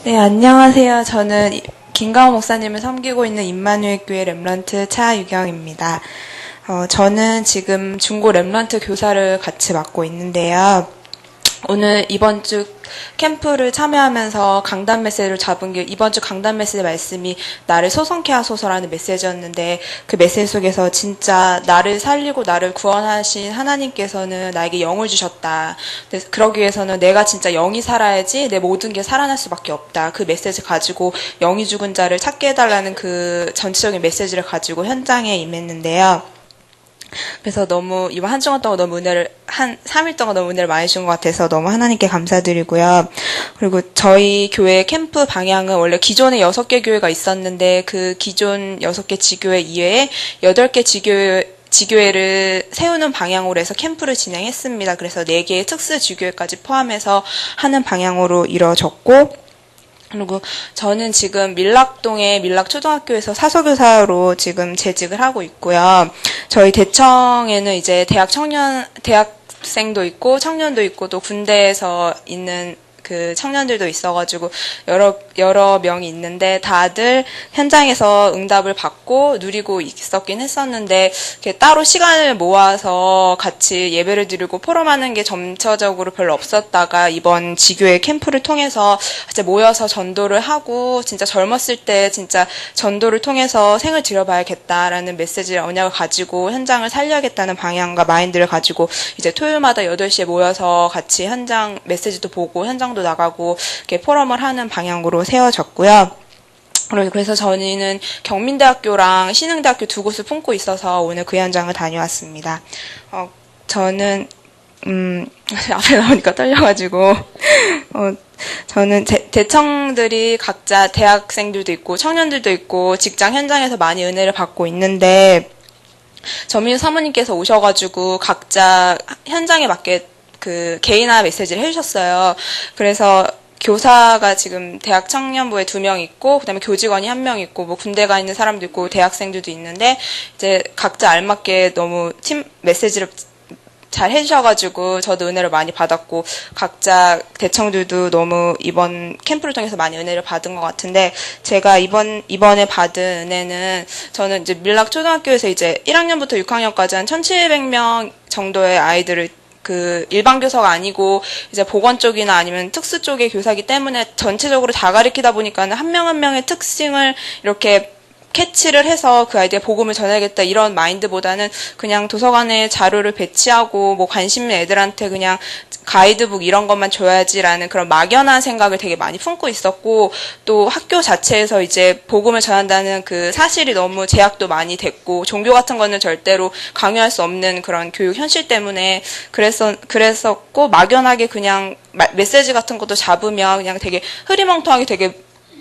네, 안녕하세요. 저는 김가호 목사님을 섬기고 있는 임마누엘 교회 렘넌트 차유경입니다. 저는 지금 중고 렘넌트 교사를 같이 맡고 있는데요. 오늘 이번 주 캠프를 참여하면서 강단 메시지를 잡은 게 이번 주 강단 메시지 말씀이 나를 소성케 하소서라는 메시지였는데 그 메시지 속에서 진짜 나를 살리고 나를 구원하신 하나님께서는 나에게 영을 주셨다. 그러기 위해서는 내가 진짜 영이 살아야지 내 모든 게 살아날 수밖에 없다. 그 메시지 가지고 영이 죽은 자를 찾게 해달라는 그 전체적인 메시지를 가지고 현장에 임했는데요. 그래서 너무 이번 한 주간 동안 너무 한 3일 동안 너무 은혜를 많이 준 것 같아서 너무 하나님께 감사드리고요. 그리고 저희 교회 캠프 방향은 원래 기존에 6개 교회가 있었는데 그 기존 6개 지교회 이외에 8개 지교회를 세우는 방향으로 해서 캠프를 진행했습니다. 그래서 4개의 특수 지교회까지 포함해서 하는 방향으로 이루어졌고, 그리고 저는 지금 밀락동의 밀락초등학교에서 사서교사로 지금 재직을 하고 있고요. 저희 대청에는 이제 대학생도 있고 청년도 있고 또 군대에서 있는 그 청년들도 있어가지고 여러 명이 있는데 다들 현장에서 응답을 받고 누리고 있었긴 했었는데 이렇게 따로 시간을 모아서 같이 예배를 드리고 포럼하는 게 점차적으로 별로 없었다가 이번 지교회 캠프를 통해서 이제 모여서 전도를 하고 진짜 젊었을 때 진짜 전도를 통해서 생을 들여봐야겠다라는 메시지를 언약을 가지고 현장을 살려야겠다는 방향과 마인드를 가지고 이제 토요일마다 8시에 모여서 같이 현장 메시지도 보고 현장 도 나가고 이렇게 포럼을 하는 방향으로 세워졌고요. 그래서 저희는 경민대학교랑 신흥대학교 두 곳을 품고 있어서 오늘 그 현장을 다녀왔습니다. 저는 앞에 나오니까 떨려가지고 저는 대청들이 각자 대학생들도 있고 청년들도 있고 직장 현장에서 많이 은혜를 받고 있는데 전민우 사모님께서 오셔가지고 각자 현장에 맞게 그 개인화 메시지를 해주셨어요. 그래서 교사가 지금 대학 청년부에 2명 있고, 그 다음에 교직원이 1명 있고, 뭐 군대 가 있는 사람도 있고, 대학생들도 있는데, 이제 각자 알맞게 너무 팀 메시지를 잘 해주셔가지고, 저도 은혜를 많이 받았고, 각자 대청들도 너무 이번 캠프를 통해서 많이 은혜를 받은 것 같은데, 제가 이번에 받은 은혜는, 저는 이제 밀락초등학교에서 이제 1학년부터 6학년까지 한 1,700명 정도의 아이들을 그 일반 교사가 아니고 이제 보건 쪽이나 아니면 특수 쪽의 교사이기 때문에 전체적으로 다 가르치다 보니까는 한 명 한 명의 특징을 이렇게 캐치를 해서 그 아이들의 복음을 전해야겠다 이런 마인드보다는 그냥 도서관에 자료를 배치하고 뭐 관심 있는 애들한테 그냥 가이드북 이런 것만 줘야지라는 그런 막연한 생각을 되게 많이 품고 있었고, 또 학교 자체에서 이제 복음을 전한다는 그 사실이 너무 제약도 많이 됐고, 종교 같은 거는 절대로 강요할 수 없는 그런 교육 현실 때문에 그랬었고, 막연하게 그냥 메시지 같은 것도 잡으면 그냥 되게 흐리멍텅하게 되게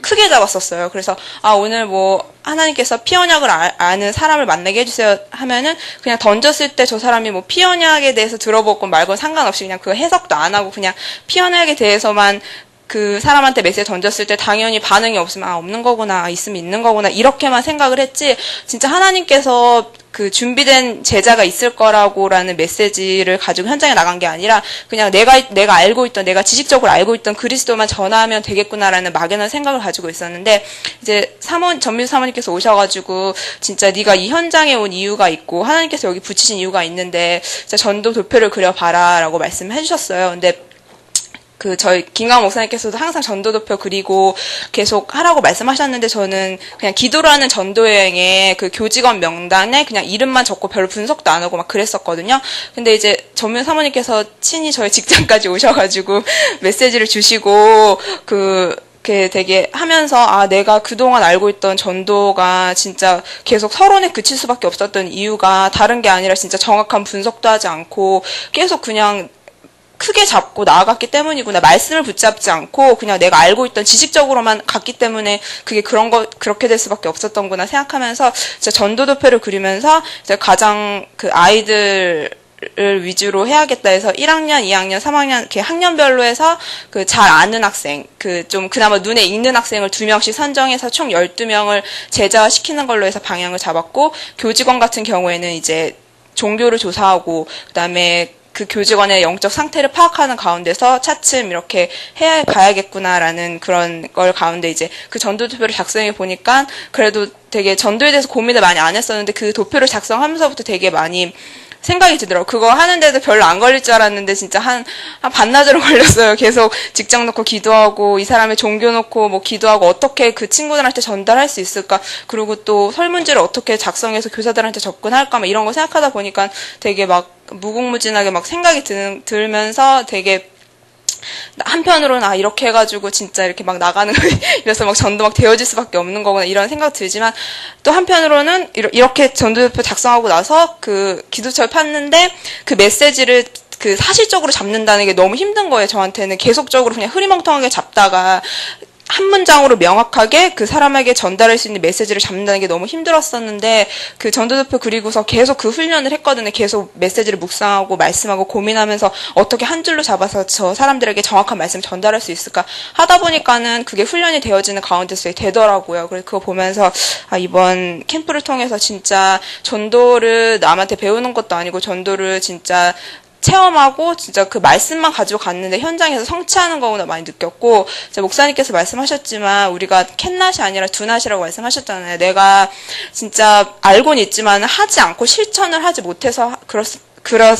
크게 잡았었어요. 그래서 오늘 뭐 하나님께서 피언약을 아는 사람을 만나게 해주세요 하면은 그냥 던졌을 때 저 사람이 뭐 피언약에 대해서 들어보고 말고 상관없이 그냥 그 해석도 안 하고 그냥 피언약에 대해서만 그 사람한테 메시지 던졌을 때 당연히 반응이 없으면 없는 거구나, 있으면 있는 거구나 이렇게만 생각을 했지, 진짜 하나님께서 그 준비된 제자가 있을 거라고라는 메시지를 가지고 현장에 나간 게 아니라 그냥 내가 알고 있던, 내가 지식적으로 알고 있던 그리스도만 전하면 되겠구나라는 막연한 생각을 가지고 있었는데, 이제 전민수 사모님께서 오셔가지고 진짜 네가 이 현장에 온 이유가 있고 하나님께서 여기 붙이신 이유가 있는데 진짜 전도 도표를 그려봐라라고 말씀해 주셨어요. 근데 저희 김강호 목사님께서도 항상 전도도표 그리고 계속 하라고 말씀하셨는데, 저는 그냥 기도로 하는 전도여행에 그 교직원 명단에 그냥 이름만 적고 별로 분석도 안 하고 막 그랬었거든요. 근데 이제 전민 사모님께서 친히 저희 직장까지 오셔가지고 메시지를 주시고 그게 되게 하면서 내가 그동안 알고 있던 전도가 진짜 계속 서론에 그칠 수밖에 없었던 이유가 다른 게 아니라 진짜 정확한 분석도 하지 않고 계속 그냥 크게 잡고 나아갔기 때문이구나. 말씀을 붙잡지 않고 그냥 내가 알고 있던 지식적으로만 갔기 때문에 그렇게 될 수밖에 없었던구나 생각하면서 진짜 전도도표를 그리면서 이제 가장 그 아이들을 위주로 해야겠다 해서 1학년, 2학년, 3학년 이렇게 학년별로 해서 그 잘 아는 학생, 좀 그나마 눈에 익는 학생을 2명씩 선정해서 총 12명을 제자시키는 걸로 해서 방향을 잡았고, 교직원 같은 경우에는 이제 종교를 조사하고 그다음에 그 교직원의 영적 상태를 파악하는 가운데서 차츰 이렇게 해야 가야겠구나라는 그런 걸 가운데 이제 그 전도 도표를 작성해 보니까 그래도 되게 전도에 대해서 고민을 많이 안 했었는데 그 도표를 작성하면서부터 되게 많이 생각이 들더라고요. 그거 하는데도 별로 안 걸릴 줄 알았는데 진짜 한 반나절은 걸렸어요. 계속 직장 놓고 기도하고 이 사람의 종교 놓고 뭐 기도하고 어떻게 그 친구들한테 전달할 수 있을까. 그리고 또 설문지를 어떻게 작성해서 교사들한테 접근할까 막 이런 거 생각하다 보니까 되게 막 무궁무진하게 막 생각이 들면서 되게 한편으로는 이렇게 해가지고 진짜 이렇게 막 나가는 이래서 막 전도 막 되어질 수밖에 없는 거구나 이런 생각 들지만 또 한편으로는 이렇게 전도표 작성하고 나서 그 기도처를 팠는데 그 메시지를 그 사실적으로 잡는다는 게 너무 힘든 거예요. 저한테는 계속적으로 그냥 흐리멍텅하게 잡다가 한 문장으로 명확하게 그 사람에게 전달할 수 있는 메시지를 잡는다는 게 너무 힘들었었는데 그 전도도표 그리고서 계속 그 훈련을 했거든요. 계속 메시지를 묵상하고 말씀하고 고민하면서 어떻게 한 줄로 잡아서 저 사람들에게 정확한 말씀을 전달할 수 있을까 하다 보니까는 그게 훈련이 되어지는 가운데서 되더라고요. 그래서 그거 보면서 이번 캠프를 통해서 진짜 전도를 남한테 배우는 것도 아니고 전도를 진짜 체험하고 진짜 그 말씀만 가지고 갔는데 현장에서 성취하는 거구나 많이 느꼈고 목사님께서 말씀하셨지만 우리가 캔낫이 아니라 두낫이라고 말씀하셨잖아요. 내가 진짜 알고는 있지만 하지 않고 실천을 하지 못해서 그럴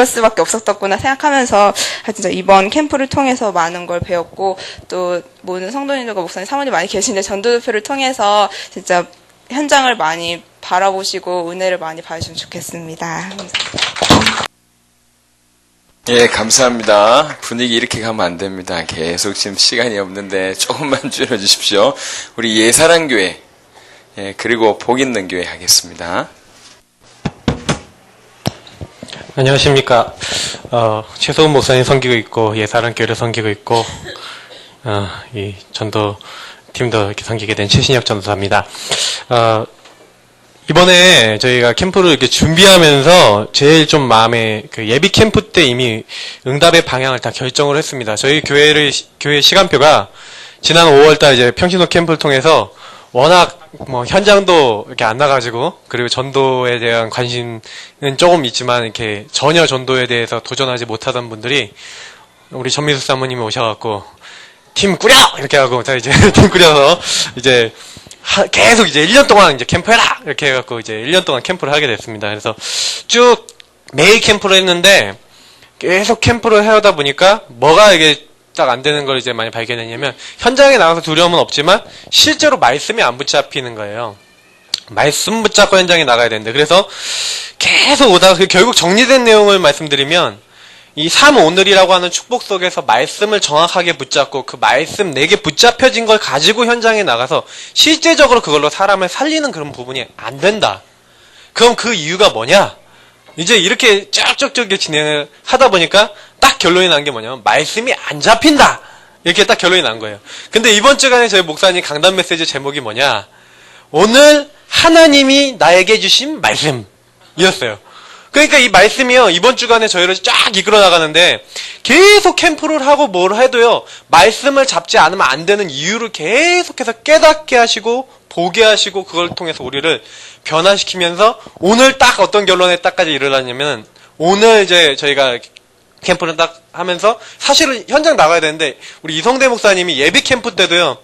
수밖에 없었구나 생각하면서 진짜 이번 캠프를 통해서 많은 걸 배웠고 또 모든 성도님들과 목사님 사모님 많이 계신데 전도도표를 통해서 진짜 현장을 많이 바라보시고 은혜를 많이 받으시면 좋겠습니다. 예, 감사합니다. 분위기 이렇게 가면 안 됩니다. 계속 지금 시간이 없는데 조금만 줄여주십시오. 우리 예사랑교회, 예, 그리고 복있는 교회 하겠습니다. 안녕하십니까. 최소은 목사님 섬기고 있고, 예사랑교회를 섬기고 있고, 이 전도 팀도 이렇게 섬기게 된 최신혁 전도사입니다. 이번에 저희가 캠프를 이렇게 준비하면서 제일 좀 마음에 그 예비 캠프 때 이미 응답의 방향을 다 결정을 했습니다. 저희 교회 시간표가 지난 5월달 이제 평신도 캠프를 통해서 워낙 뭐 현장도 이렇게 안 나가지고 그리고 전도에 대한 관심은 조금 있지만 이렇게 전혀 전도에 대해서 도전하지 못하던 분들이 우리 전미숙 사모님이 오셔갖고 팀 꾸려! 이렇게 하고 자 이제 팀 꾸려서 이제 계속 이제 1년 동안 이제 캠프해라! 이렇게 해갖고 이제 1년 동안 캠프를 하게 됐습니다. 그래서 쭉 매일 캠프를 했는데 계속 캠프를 해오다 보니까 뭐가 이게 딱 안 되는 걸 이제 많이 발견했냐면 현장에 나가서 두려움은 없지만 실제로 말씀이 안 붙잡히는 거예요. 말씀 붙잡고 현장에 나가야 되는데 그래서 계속 오다가 결국 정리된 내용을 말씀드리면 이 삶 오늘이라고 하는 축복 속에서 말씀을 정확하게 붙잡고 그 말씀 내게 붙잡혀진 걸 가지고 현장에 나가서 실제적으로 그걸로 사람을 살리는 그런 부분이 안 된다. 그럼 그 이유가 뭐냐? 이제 이렇게 쭉쭉쭉 진행을 하다 보니까 딱 결론이 난 게 뭐냐면 말씀이 안 잡힌다. 이렇게 딱 결론이 난 거예요. 근데 이번 주간에 저희 목사님 강단 메시지 제목이 뭐냐? 오늘 하나님이 나에게 주신 말씀이었어요. 그러니까 이 말씀이요, 이번 주간에 저희를 쫙 이끌어 나가는데, 계속 캠프를 하고 뭘 해도요, 말씀을 잡지 않으면 안 되는 이유를 계속해서 깨닫게 하시고, 보게 하시고, 그걸 통해서 우리를 변화시키면서, 오늘 딱 어떤 결론에 딱까지 이르렀냐면, 오늘 이제 저희가 캠프를 딱 하면서, 사실은 현장 나가야 되는데, 우리 이성대 목사님이 예비 캠프 때도요,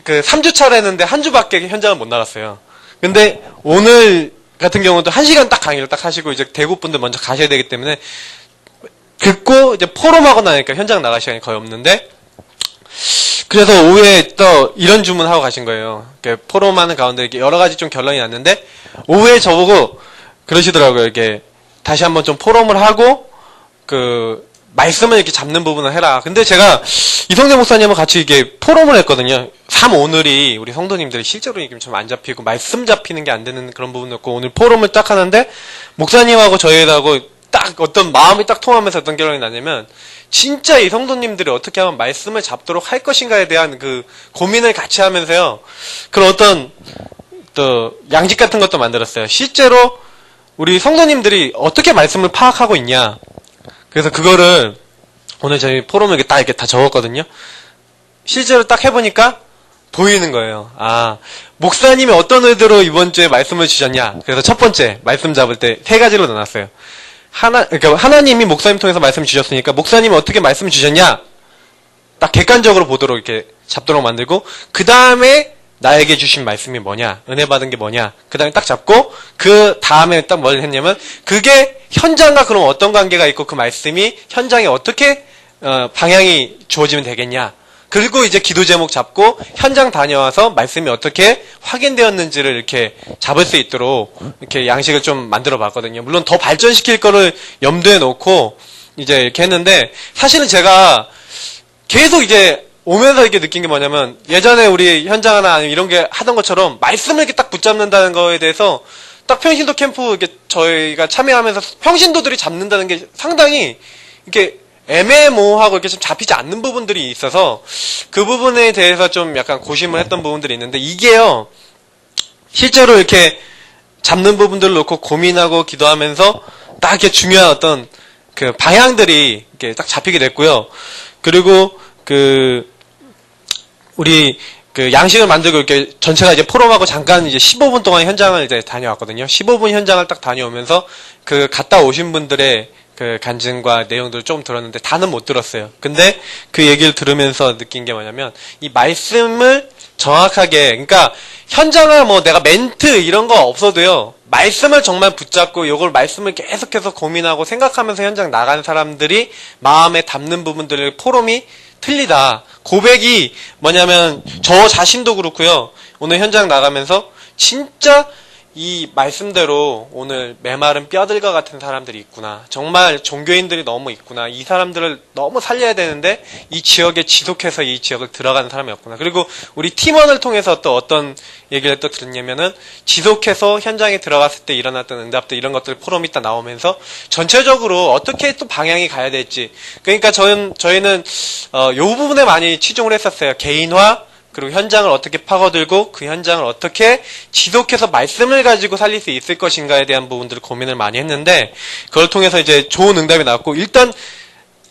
그 3주차를 했는데, 한 주밖에 현장을 못 나갔어요. 근데, 오늘, 같은 경우도 1시간 딱 강의를 딱 하시고 이제 대구 분들 먼저 가셔야 되기 때문에 듣고 이제 포럼하고 나니까 현장 나갈 시간이 거의 없는데 그래서 오후에 또 이런 주문하고 가신 거예요. 포럼하는 가운데 이렇게 여러 가지 좀 결론이 났는데 오후에 저보고 그러시더라고요. 이렇게 다시 한번 좀 포럼을 하고 그 말씀을 이렇게 잡는 부분을 해라. 근데 제가 이성재 목사님하고 같이 이게 포럼을 했거든요. 3오늘이 우리 성도님들이 실제로 이게 좀 안 잡히고 말씀 잡히는 게 안 되는 그런 부분이었고 오늘 포럼을 딱 하는데 목사님하고 저희하고 딱 어떤 마음이 딱 통하면서 어떤 결론이 나냐면 진짜 이 성도님들이 어떻게 하면 말씀을 잡도록 할 것인가에 대한 그 고민을 같이 하면서요. 그런 어떤 또 양식 같은 것도 만들었어요. 실제로 우리 성도님들이 어떻게 말씀을 파악하고 있냐. 그래서 그거를 오늘 저희 포럼에 이렇게 다 적었거든요. 실제로 딱 해보니까 보이는 거예요. 아, 목사님이 어떤 의도로 이번 주에 말씀을 주셨냐. 그래서 첫 번째 말씀 잡을 때 3가지로 나눴어요. 그러니까 하나님이 목사님 통해서 말씀 주셨으니까 목사님이 어떻게 말씀 주셨냐? 딱 객관적으로 보도록 이렇게 잡도록 만들고 그 다음에 나에게 주신 말씀이 뭐냐? 은혜 받은 게 뭐냐? 그 다음에 딱 잡고 그 다음에 딱 뭘 했냐면 그게 현장과 그럼 어떤 관계가 있고 그 말씀이 현장에 어떻게 방향이 주어지면 되겠냐? 그리고 이제 기도 제목 잡고 현장 다녀와서 말씀이 어떻게 확인되었는지를 이렇게 잡을 수 있도록 이렇게 양식을 좀 만들어 봤거든요. 물론 더 발전시킬 거를 염두에 놓고 이제 이렇게 했는데 사실은 제가 계속 이제 오면서 이렇게 느낀 게 뭐냐면 예전에 우리 현장이나 아니면 이런 게 하던 것처럼 말씀을 이렇게 딱 붙잡는다는 거에 대해서 딱 평신도 캠프 이렇게 저희가 참여하면서 평신도들이 잡는다는 게 상당히 이렇게 애매모호하고 이렇게 좀 잡히지 않는 부분들이 있어서 그 부분에 대해서 좀 약간 고심을 했던 부분들이 있는데 이게요 실제로 이렇게 잡는 부분들을 놓고 고민하고 기도하면서 딱 이렇게 중요한 어떤 그 방향들이 이렇게 딱 잡히게 됐고요. 그리고 우리 양식을 만들고 이렇게 전체가 이제 포럼하고 잠깐 이제 15분 동안 현장을 이제 다녀왔거든요. 15분 현장을 딱 다녀오면서 갔다 오신 분들의 간증과 내용들을 좀 들었는데 다는 못 들었어요. 근데 그 얘기를 들으면서 느낀 게 뭐냐면 이 말씀을 정확하게 그러니까 현장을 뭐 내가 멘트 이런 거 없어도요. 말씀을 정말 붙잡고 이걸 말씀을 계속해서 고민하고 생각하면서 현장 나간 사람들이 마음에 담는 부분들을 포럼이 틀리다. 고백이 뭐냐면 저 자신도 그렇고요. 오늘 현장 나가면서 진짜 이 말씀대로 오늘 메마른 뼈들과 같은 사람들이 있구나. 정말 종교인들이 너무 있구나. 이 사람들을 너무 살려야 되는데 이 지역에 지속해서 이 지역을 들어가는 사람이 없구나. 그리고 우리 팀원을 통해서 또 어떤 얘기를 또 들었냐면은 지속해서 현장에 들어갔을 때 일어났던 응답들 이런 것들 포럼이 딱 나오면서 전체적으로 어떻게 또 방향이 가야 될지. 그러니까 저희는 요 부분에 많이 치중을 했었어요. 개인화 그리고 현장을 어떻게 파고들고 그 현장을 어떻게 지속해서 말씀을 가지고 살릴 수 있을 것인가에 대한 부분들을 고민을 많이 했는데 그걸 통해서 이제 좋은 응답이 나왔고 일단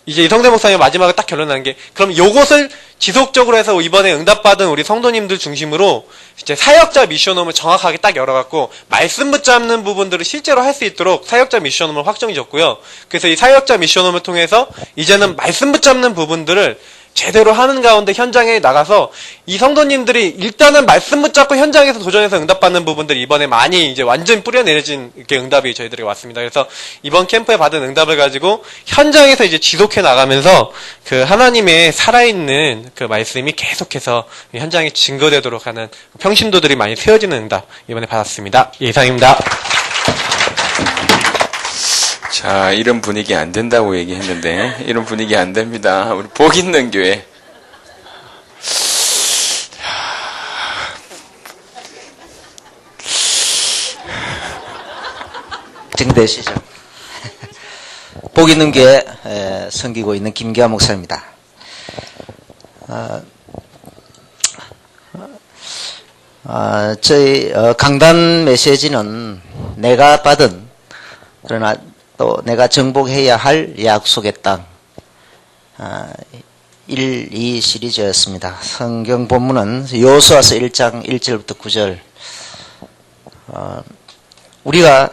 이제 이성대 목사님 마지막에 딱 결론난 게 그럼 요것을 지속적으로 해서 이번에 응답받은 우리 성도님들 중심으로 이제 사역자 미션홈을 정확하게 딱 열어갖고 말씀 붙잡는 부분들을 실제로 할 수 있도록 사역자 미션홈을 확정이 졌고요. 그래서 이 사역자 미션홈을 통해서 이제는 말씀 붙잡는 부분들을 제대로 하는 가운데 현장에 나가서 이 성도님들이 일단은 말씀 붙잡고 현장에서 도전해서 응답받는 부분들이 이번에 많이 이제 완전히 뿌려내려진 이렇게 응답이 저희들에게 왔습니다. 그래서 이번 캠프에 받은 응답을 가지고 현장에서 이제 지속해 나가면서 그 하나님의 살아있는 그 말씀이 계속해서 현장에 증거되도록 하는 평신도들이 많이 세워지는 응답 이번에 받았습니다. 예, 이상입니다. 자, 이런 분위기 안 된다고 얘기했는데 이런 분위기 안 됩니다. 우리 복 있는 교회. 정되시죠? 복 있는 교회 섬기고 있는 김기화 목사입니다. 저희 강단 메시지는 내가 받은 그러나 또 내가 정복해야 할 약속의 땅 1, 2 시리즈였습니다. 성경 본문은 여호수아서 1장 1절부터 9절 우리가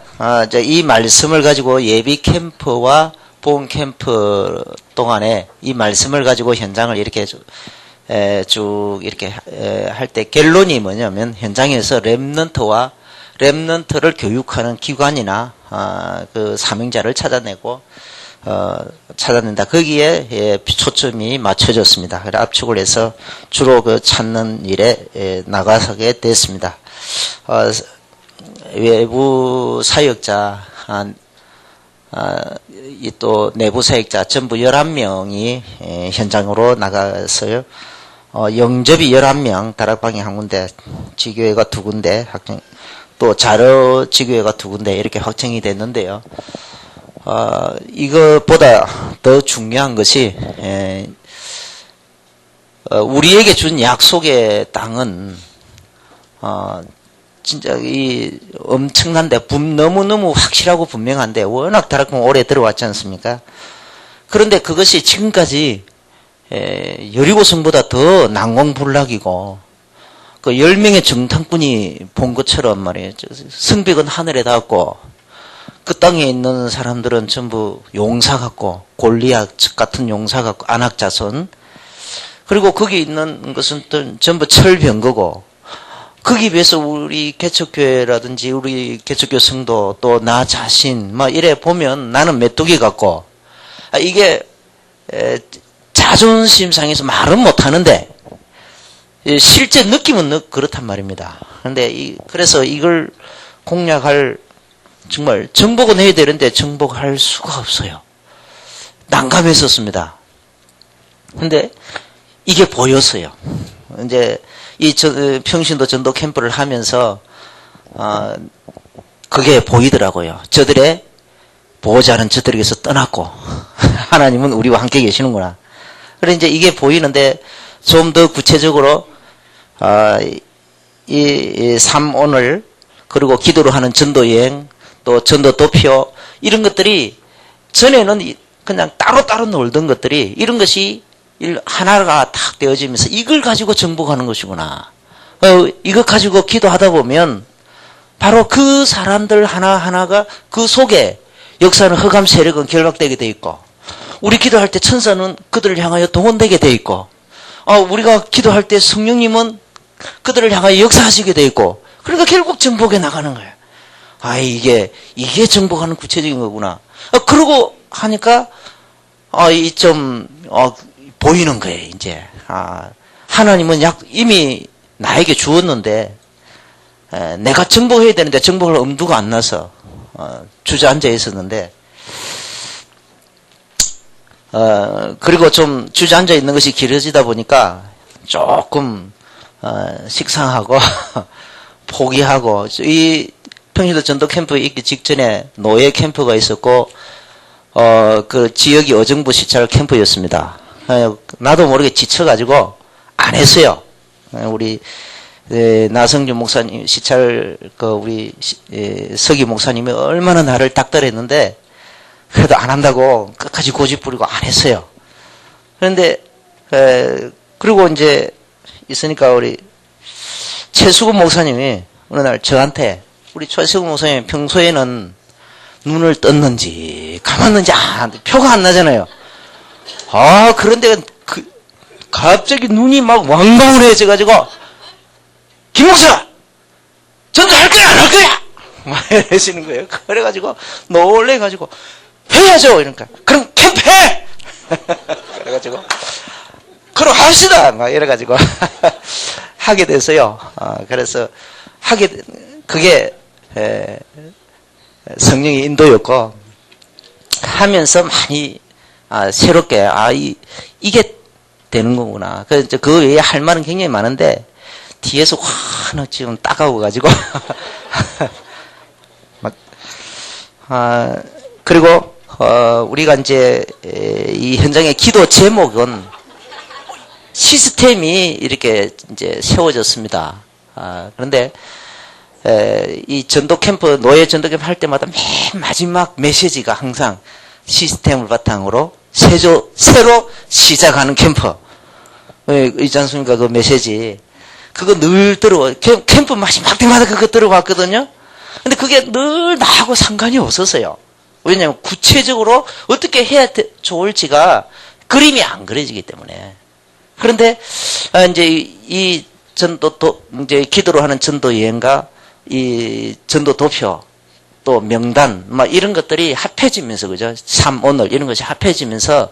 이 말씀을 가지고 예비 캠프와 보험 캠프 동안에 이 말씀을 가지고 현장을 이렇게 쭉 이렇게 할 때 결론이 뭐냐면 현장에서 렘넌트를 교육하는 기관이나 그 사명자를 찾아낸다. 거기에 초점이 맞춰졌습니다. 그래서 압축을 해서 주로 그 찾는 일에 나가서게 됐습니다. 외부 사역자, 또 내부 사역자 전부 11명이 현장으로 나갔어요. 영접이 11명, 다락방이 한 군데, 지교회가 2군데 확정, 또 자료 지교회가 2군데 이렇게 확정이 됐는데요. 이것보다 더 중요한 것이 우리에게 준 약속의 땅은 진짜 이 엄청난데 너무너무 확실하고 분명한데 워낙 다락방 오래 들어왔지 않습니까? 그런데 그것이 지금까지 여리고성보다 더 난공불락이고 그 10명의 정탐꾼이 본 것처럼 말이에요. 성벽은 하늘에 닿았고 그 땅에 있는 사람들은 전부 용사 같고 골리앗 같은 용사 같고 안악자손, 그리고 거기 있는 것은 또 전부 철병거고, 거기 비해서 우리 개척교회라든지 우리 개척교 성도 또 나 자신 막 이래 보면 나는 메뚜기 같고, 이게 자존심 상해서 말은 못하는데 실제 느낌은 그렇단 말입니다. 그런데 그래서 이걸 공략할, 정말 정복은 해야 되는데 정복할 수가 없어요. 난감했었습니다. 근데 이게 보였어요. 이제 평신도 전도 캠프를 하면서 그게 보이더라고요. 저들의 보호자는 저들에게서 떠났고 하나님은 우리와 함께 계시는구나. 그래 이제 이게 보이는데 좀 더 구체적으로 이 삼오늘, 그리고 기도로 하는 전도 여행, 또 전도 도표, 이런 것들이 전에는 그냥 따로따로 놀던 것들이 이런 것이 하나가 탁 되어지면서 이걸 가지고 정복하는 것이구나. 이거 가지고 기도하다 보면 바로 그 사람들 하나하나가 그 속에 역사는 흑암 세력은 결박되게 돼 있고, 우리 기도할 때 천사는 그들을 향하여 동원되게 돼 있고, 우리가 기도할 때 성령님은 그들을 향하여 역사하시게 돼 있고, 그러니까 결국 정복에 나가는 거예요. 이게 정복하는 구체적인 거구나. 그러고 하니까 보이는 거예요. 이제 하나님은 이미 나에게 주었는데 내가 정복해야 되는데 정복할 엄두가 안 나서 주저앉아 있었는데, 그리고 좀 주저앉아 있는 것이 길어지다 보니까 조금 식상하고 포기하고, 이 평신도 전도 캠프 있기 직전에 노예 캠프가 있었고, 그 지역이 어정부 시찰 캠프였습니다. 나도 모르게 지쳐가지고 안 했어요. 우리 나성준 목사님 시찰 우리 서기 목사님이 얼마나 나를 닥달했는데 그래도 안 한다고 끝까지 고집 부리고 안 했어요. 그런데 그리고 이제 있으니까 우리 최수근 목사님이 어느 날 저한테, 우리 최수근 목사님 평소에는 눈을 떴는지 감았는지 표가 안 나잖아요. 그런데 갑자기 눈이 막 왕방울해져가지고, 김 목사! 전도할 거야, 안 할 거야? 막 이러시는 거예요. 그래가지고, 놀래가지고, 해야죠! 이러니까, 그럼 캠프해! 그래가지고, 그럼 합시다! 막 이래가지고, 하게 됐어요. 그래서, 그게, 성령의 인도였고, 하면서 많이, 새롭게, 이게 되는 거구나. 그 외에 할 말은 굉장히 많은데, 뒤에서 확 지금 따가워가지고. 그리고, 우리가 이제, 이 현장의 기도 제목은 시스템이 이렇게 이제 세워졌습니다. 그런데, 이 전도 캠프, 노예 전도 캠프 할 때마다 맨 마지막 메시지가 항상 시스템을 바탕으로 새로 시작하는 캠프. 있지 않습니까? 그 메시지. 그거 늘 캠프 마지막 때마다 그거 들어봤거든요. 근데 그게 늘 나하고 상관이 없었어요. 왜냐하면 구체적으로 어떻게 해야 좋을지가 그림이 안 그려지기 때문에. 그런데, 이제 이 이제 기도로 하는 전도 여행과 이 전도 도표, 또 명단, 이런 것들이 합해지면서, 그죠? 삼오늘, 이런 것이 합해지면서,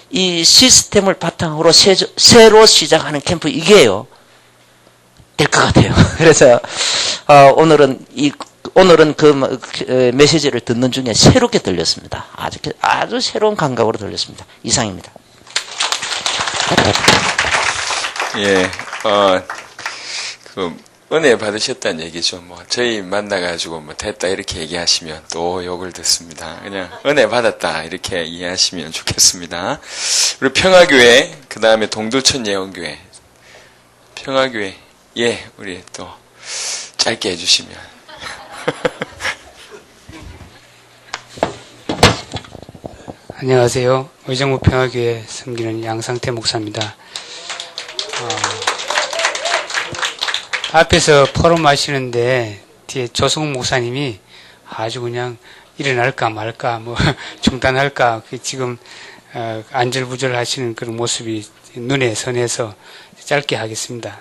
이 시스템을 바탕으로 새로 시작하는 캠프, 이게요. 될 것 같아요. 그래서, 오늘은 그 메시지를 듣는 중에 새롭게 들렸습니다. 아주 새로운 감각으로 들렸습니다. 이상입니다. 예, 은혜 받으셨다는 얘기죠. 저희 만나가지고 됐다 이렇게 얘기하시면 또 욕을 듣습니다. 그냥 은혜 받았다 이렇게 이해하시면 좋겠습니다. 우리 평화교회, 그 다음에 동두천 예원교회, 평화교회, 예, 우리 또 짧게 해주시면. 안녕하세요. 의정부 평화교회 섬기는 양상태 목사입니다. 앞에서 포럼 하시는데 뒤에 조승우 목사님이 아주 그냥 일어날까 말까, 뭐, 중단할까, 지금, 안절부절 하시는 그런 모습이 눈에 선해서 짧게 하겠습니다.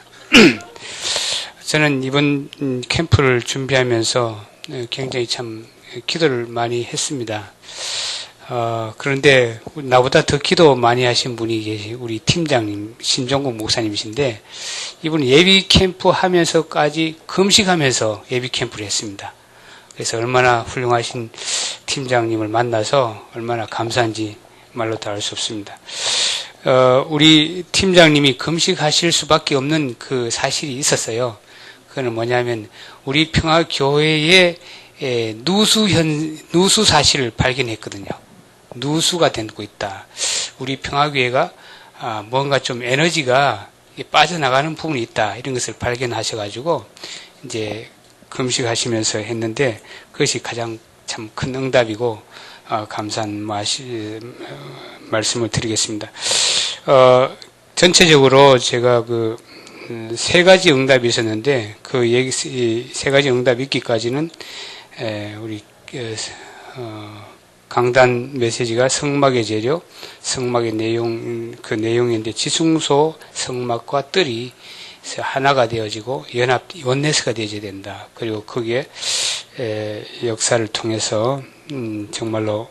저는 이번 캠프를 준비하면서 굉장히 참 기도를 많이 했습니다. 그런데 나보다 더 기도 많이 하신 분이 계시, 우리 팀장님, 신종국 목사님이신데, 이분은 예비 캠프 하면서까지 금식하면서 예비 캠프를 했습니다. 그래서 얼마나 훌륭하신 팀장님을 만나서 얼마나 감사한지 말로 다 알 수 없습니다. 우리 팀장님이 금식하실 수밖에 없는 그 사실이 있었어요. 그거는 뭐냐면, 우리 평화교회의 누수 사실을 발견했거든요. 누수가 되고 있다. 우리 평화교회가 뭔가 좀 에너지가 빠져나가는 부분이 있다. 이런 것을 발견하셔가지고 이제 금식하시면서 했는데 그것이 가장 참 큰 응답이고 감사한 말씀을 드리겠습니다. 전체적으로 제가 그 세 가지 응답이 있었는데 그 세 가지 응답이 있기까지는 우리 강단 메시지가 성막의 재료, 성막의 내용, 그 내용인데 지승소, 성막과 뜰이 하나가 되어지고 연합, 원네스가 되어져야 된다. 그리고 거기에 역사를 통해서 정말로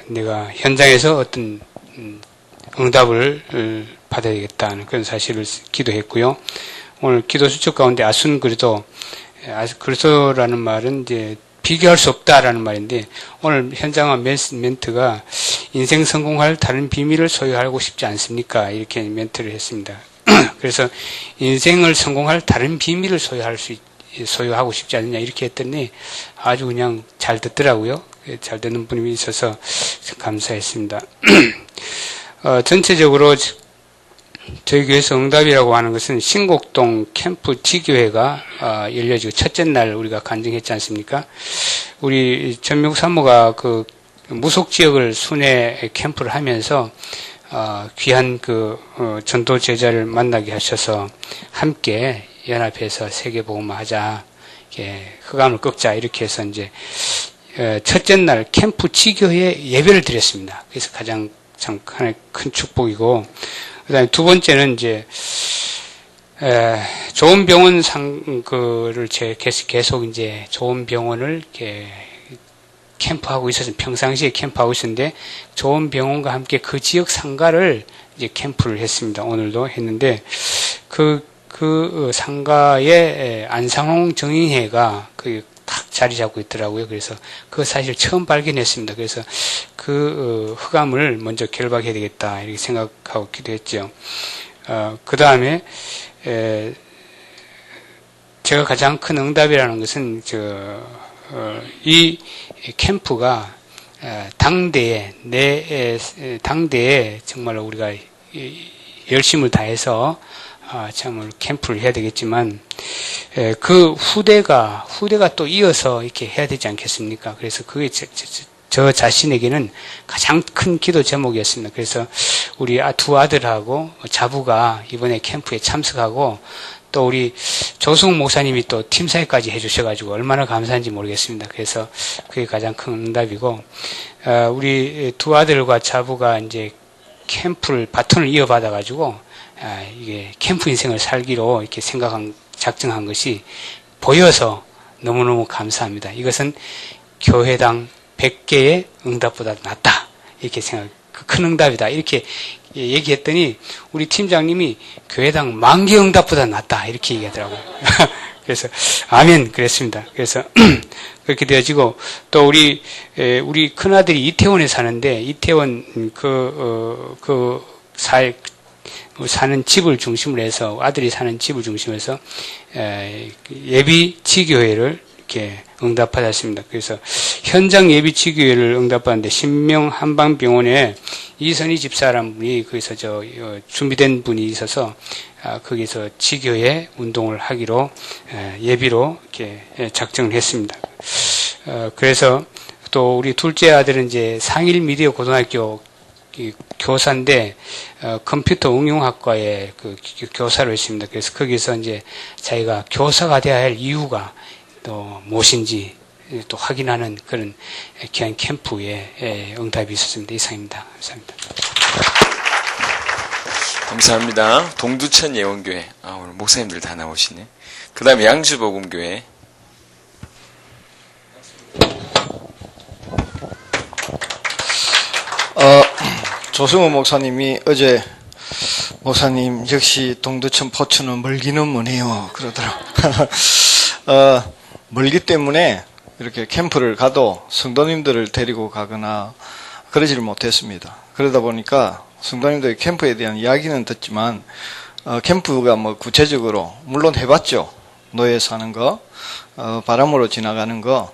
내가 현장에서 어떤 응답을 받아야 되겠다는 그런 사실을 기도했고요. 오늘 기도 수첩 가운데 아순그리도, 그리스도라는 말은 이제 비교할 수 없다라는 말인데 오늘 현장화 멘트가 인생 성공할 다른 비밀을 소유하고 싶지 않습니까? 이렇게 멘트를 했습니다. 그래서 인생을 성공할 다른 비밀을 소유하고 싶지 않느냐 이렇게 했더니 아주 그냥 잘 듣더라고요. 잘 듣는 분이 있어서 감사했습니다. 전체적으로 저희 교회에서 응답이라고 하는 것은 신곡동 캠프 지교회가 열려지고 첫째 날 우리가 간증했지 않습니까? 우리 전명 사모가 그 무속 지역을 순회 캠프를 하면서 귀한 그 전도 제자를 만나게 하셔서 함께 연합해서 세계복음화 하자, 흑암을 꺾자 이렇게 해서 이제 첫째 날 캠프 지교회에 예배를 드렸습니다. 그래서 가장 참 하나의 큰 축복이고, 그다음에 두 번째는 이제 좋은 병원 그를 계속 이제 좋은 병원을 이렇게 캠프하고 있었어요. 평상시에 캠프하고 있었는데 좋은 병원과 함께 그 지역 상가를 이제 캠프를 했습니다. 오늘도 했는데 그 상가에 안상홍 정인회가 딱 자리 잡고 있더라고요. 그래서 그 사실 처음 발견했습니다. 그래서 그 흑암을 먼저 결박해야 되겠다 이렇게 생각하고 기도했죠. 그 다음에 제가 가장 큰 응답이라는 것은 이 캠프가 당대에 정말로 우리가 열심을 다해서 참 캠프를 해야 되겠지만 그 후대가 또 이어서 이렇게 해야 되지 않겠습니까? 그래서 그게 저 자신에게는 가장 큰 기도 제목이었습니다. 그래서 우리 두 아들하고 자부가 이번에 캠프에 참석하고 또 우리 조승욱 목사님이 또 팀사회까지 해주셔가지고 얼마나 감사한지 모르겠습니다. 그래서 그게 가장 큰 응답이고, 우리 두 아들과 자부가 이제 캠프를 바톤을 이어받아가지고, 이게 캠프 인생을 살기로 이렇게 작정한 것이 보여서 너무너무 감사합니다. 이것은 교회당 100개의 응답보다 낫다. 이렇게 큰 응답이다. 이렇게 얘기했더니 우리 팀장님이 교회당 10,000개 응답보다 낫다. 이렇게 얘기하더라고요. 그래서 아멘 그랬습니다. 그래서 그렇게 되어지고 또 우리 큰아들이 이태원에 사는데 이태원 사는 집을 중심으로 해서 아들이 사는 집을 중심으로 해서 예비 지교회를 이렇게 응답받았습니다. 그래서 현장 예비 지교회를 응답받았는데 신명 한방병원에 이선희 집사라는 분이 거기서 준비된 분이 있어서 거기서 지교회 운동을 하기로 예비로 이렇게 작정을 했습니다. 그래서 또 우리 둘째 아들은 이제 상일 미디어 고등학교 교사인데 컴퓨터 응용학과의 그 교사로 있습니다. 그래서 거기서 이제 자기가 교사가 되어야 할 이유가 또 무엇인지 또 확인하는 그런 귀한 캠프에 응답이 있었습니다. 이상입니다. 감사합니다. 감사합니다. 동두천 예원교회. 오늘 목사님들 다 나오시네. 그 다음에 양주복음교회. 조승우 목사님이 어제 목사님 역시 동두천 포천은 멀기는 머네요 그러더라고요. 멀기 때문에 이렇게 캠프를 가도 성도님들을 데리고 가거나 그러지를 못했습니다. 그러다 보니까 성도님들의 캠프에 대한 이야기는 듣지만 캠프가 뭐 구체적으로 물론 해봤죠. 노예에서 하는 거, 바람으로 지나가는 거,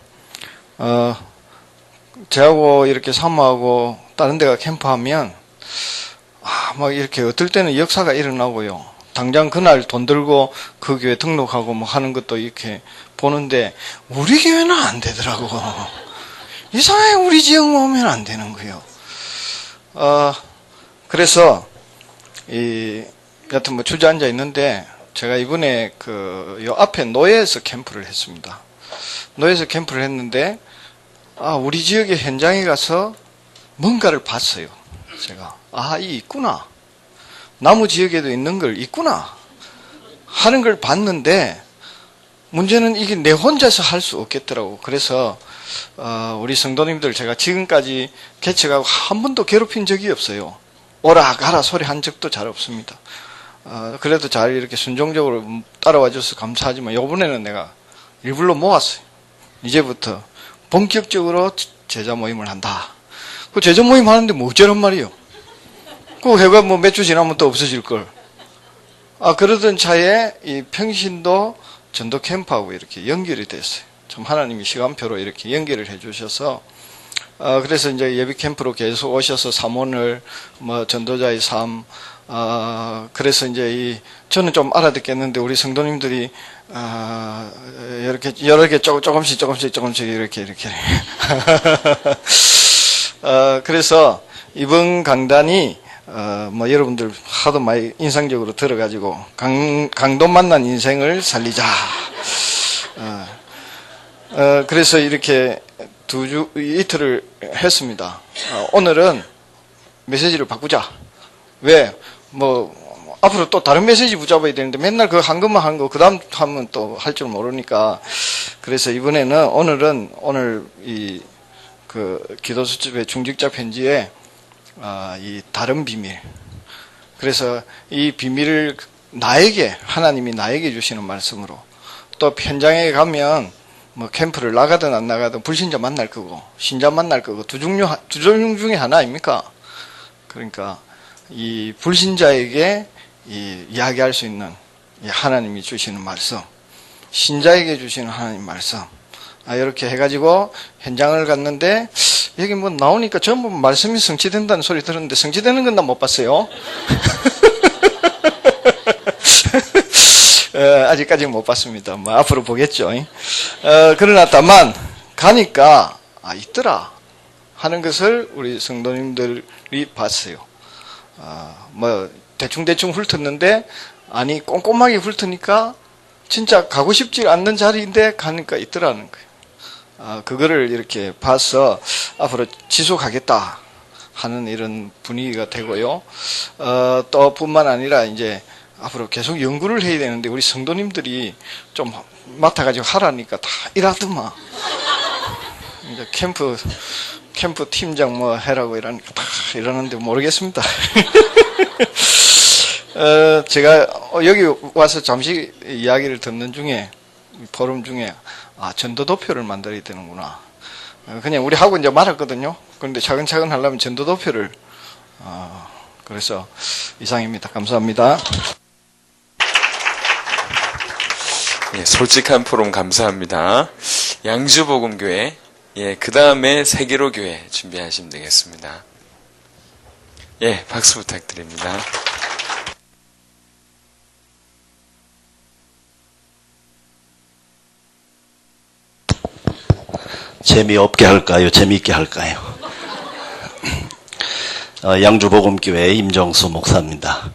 저하고 이렇게 사모하고 다른 데가 캠프하면 막 이렇게 어떨 때는 역사가 일어나고요. 당장 그날 돈 들고 그 교회 등록하고 뭐 하는 것도 이렇게 보는데 우리 교회는 안 되더라고. 이상하게 우리 지역만 오면 안 되는 거예요. 그래서 여튼 뭐 주저앉아 있는데 제가 이번에 요 앞에 노예에서 캠프를 했습니다. 노예에서 캠프를 했는데 우리 지역의 현장에 가서 뭔가를 봤어요. 제가 이 있구나. 나무 지역에도 있는 걸 있구나 하는 걸 봤는데 문제는 이게 내 혼자서 할 수 없겠더라고. 그래서 우리 성도님들 제가 지금까지 개척하고 한 번도 괴롭힌 적이 없어요. 오라 가라 소리 한 적도 잘 없습니다. 그래도 잘 이렇게 순종적으로 따라와 줘서 감사하지만 이번에는 내가 일부러 모았어요. 이제부터 본격적으로 제자 모임을 한다. 그 제자 모임 하는데 뭐 어쩌란 말이에요. 그 해가 뭐 몇 주 지나면 또 없어질 걸. 그러던 차에 이 평신도 전도 캠프하고 이렇게 연결이 됐어요. 참 하나님이 시간표로 이렇게 연결을 해 주셔서 그래서 이제 예비 캠프로 계속 오셔서 삼원을 뭐 전도자의 삶 그래서 이제 저는 좀 알아듣겠는데 우리 성도님들이 이렇게 여러 개 조금씩 이렇게 그래서 이번 강단이 뭐 여러분들 하도 많이 인상적으로 들어가지고 강도 만난 인생을 살리자. 그래서 이렇게 이틀을 했습니다. 오늘은 메시지를 바꾸자. 왜? 뭐 앞으로 또 다른 메시지 붙잡아야 되는데 맨날 그 한 것만 한 거 그다음 하면 또 할 줄 모르니까 그래서 이번에는 오늘 기도 수첩의 중직자 편지에 이 다른 비밀. 그래서 이 비밀을 하나님이 나에게 주시는 말씀으로 또 현장에 가면 뭐 캠프를 나가든 안 나가든 불신자 만날 거고 신자 만날 거고 두 종류 중에 하나 아닙니까? 그러니까 이 불신자에게 이야기할 수 있는 하나님이 주시는 말씀, 신자에게 주시는 하나님 말씀. 이렇게 해가지고 현장을 갔는데 여기 뭐 나오니까 전부 말씀이 성취된다는 소리 들었는데 성취되는 건 난 못 봤어요. 아직까지는 못 봤습니다. 뭐 앞으로 보겠죠. 그러나 다만 가니까 있더라 하는 것을 우리 성도님들이 봤어요. 뭐 대충 훑었는데 꼼꼼하게 훑으니까 진짜 가고 싶지 않는 자리인데 가니까 있더라는 거예요. 그거를 이렇게 봐서 앞으로 지속하겠다 하는 이런 분위기가 되고요. 또 뿐만 아니라 이제 앞으로 계속 연구를 해야 되는데 우리 성도님들이 좀 맡아가지고 하라니까 다 일하더만. 이제 캠프 팀장 뭐 해라고 이러니까 다 이러는데 모르겠습니다. 제가 여기 와서 잠시 이야기를 듣는 중에 포럼 중에 전도도표를 만들어야 되는구나. 그냥 우리 하고 이제 말았거든요. 그런데 차근차근 하려면 전도도표를 그래서 이상입니다. 감사합니다. 솔직한 포럼 감사합니다. 양주복음교회, 그 다음에 세계로교회 준비하시면 되겠습니다. 박수 부탁드립니다. 재미없게 할까요? 재미있게 할까요? 양주복음교회 임정수 목사입니다.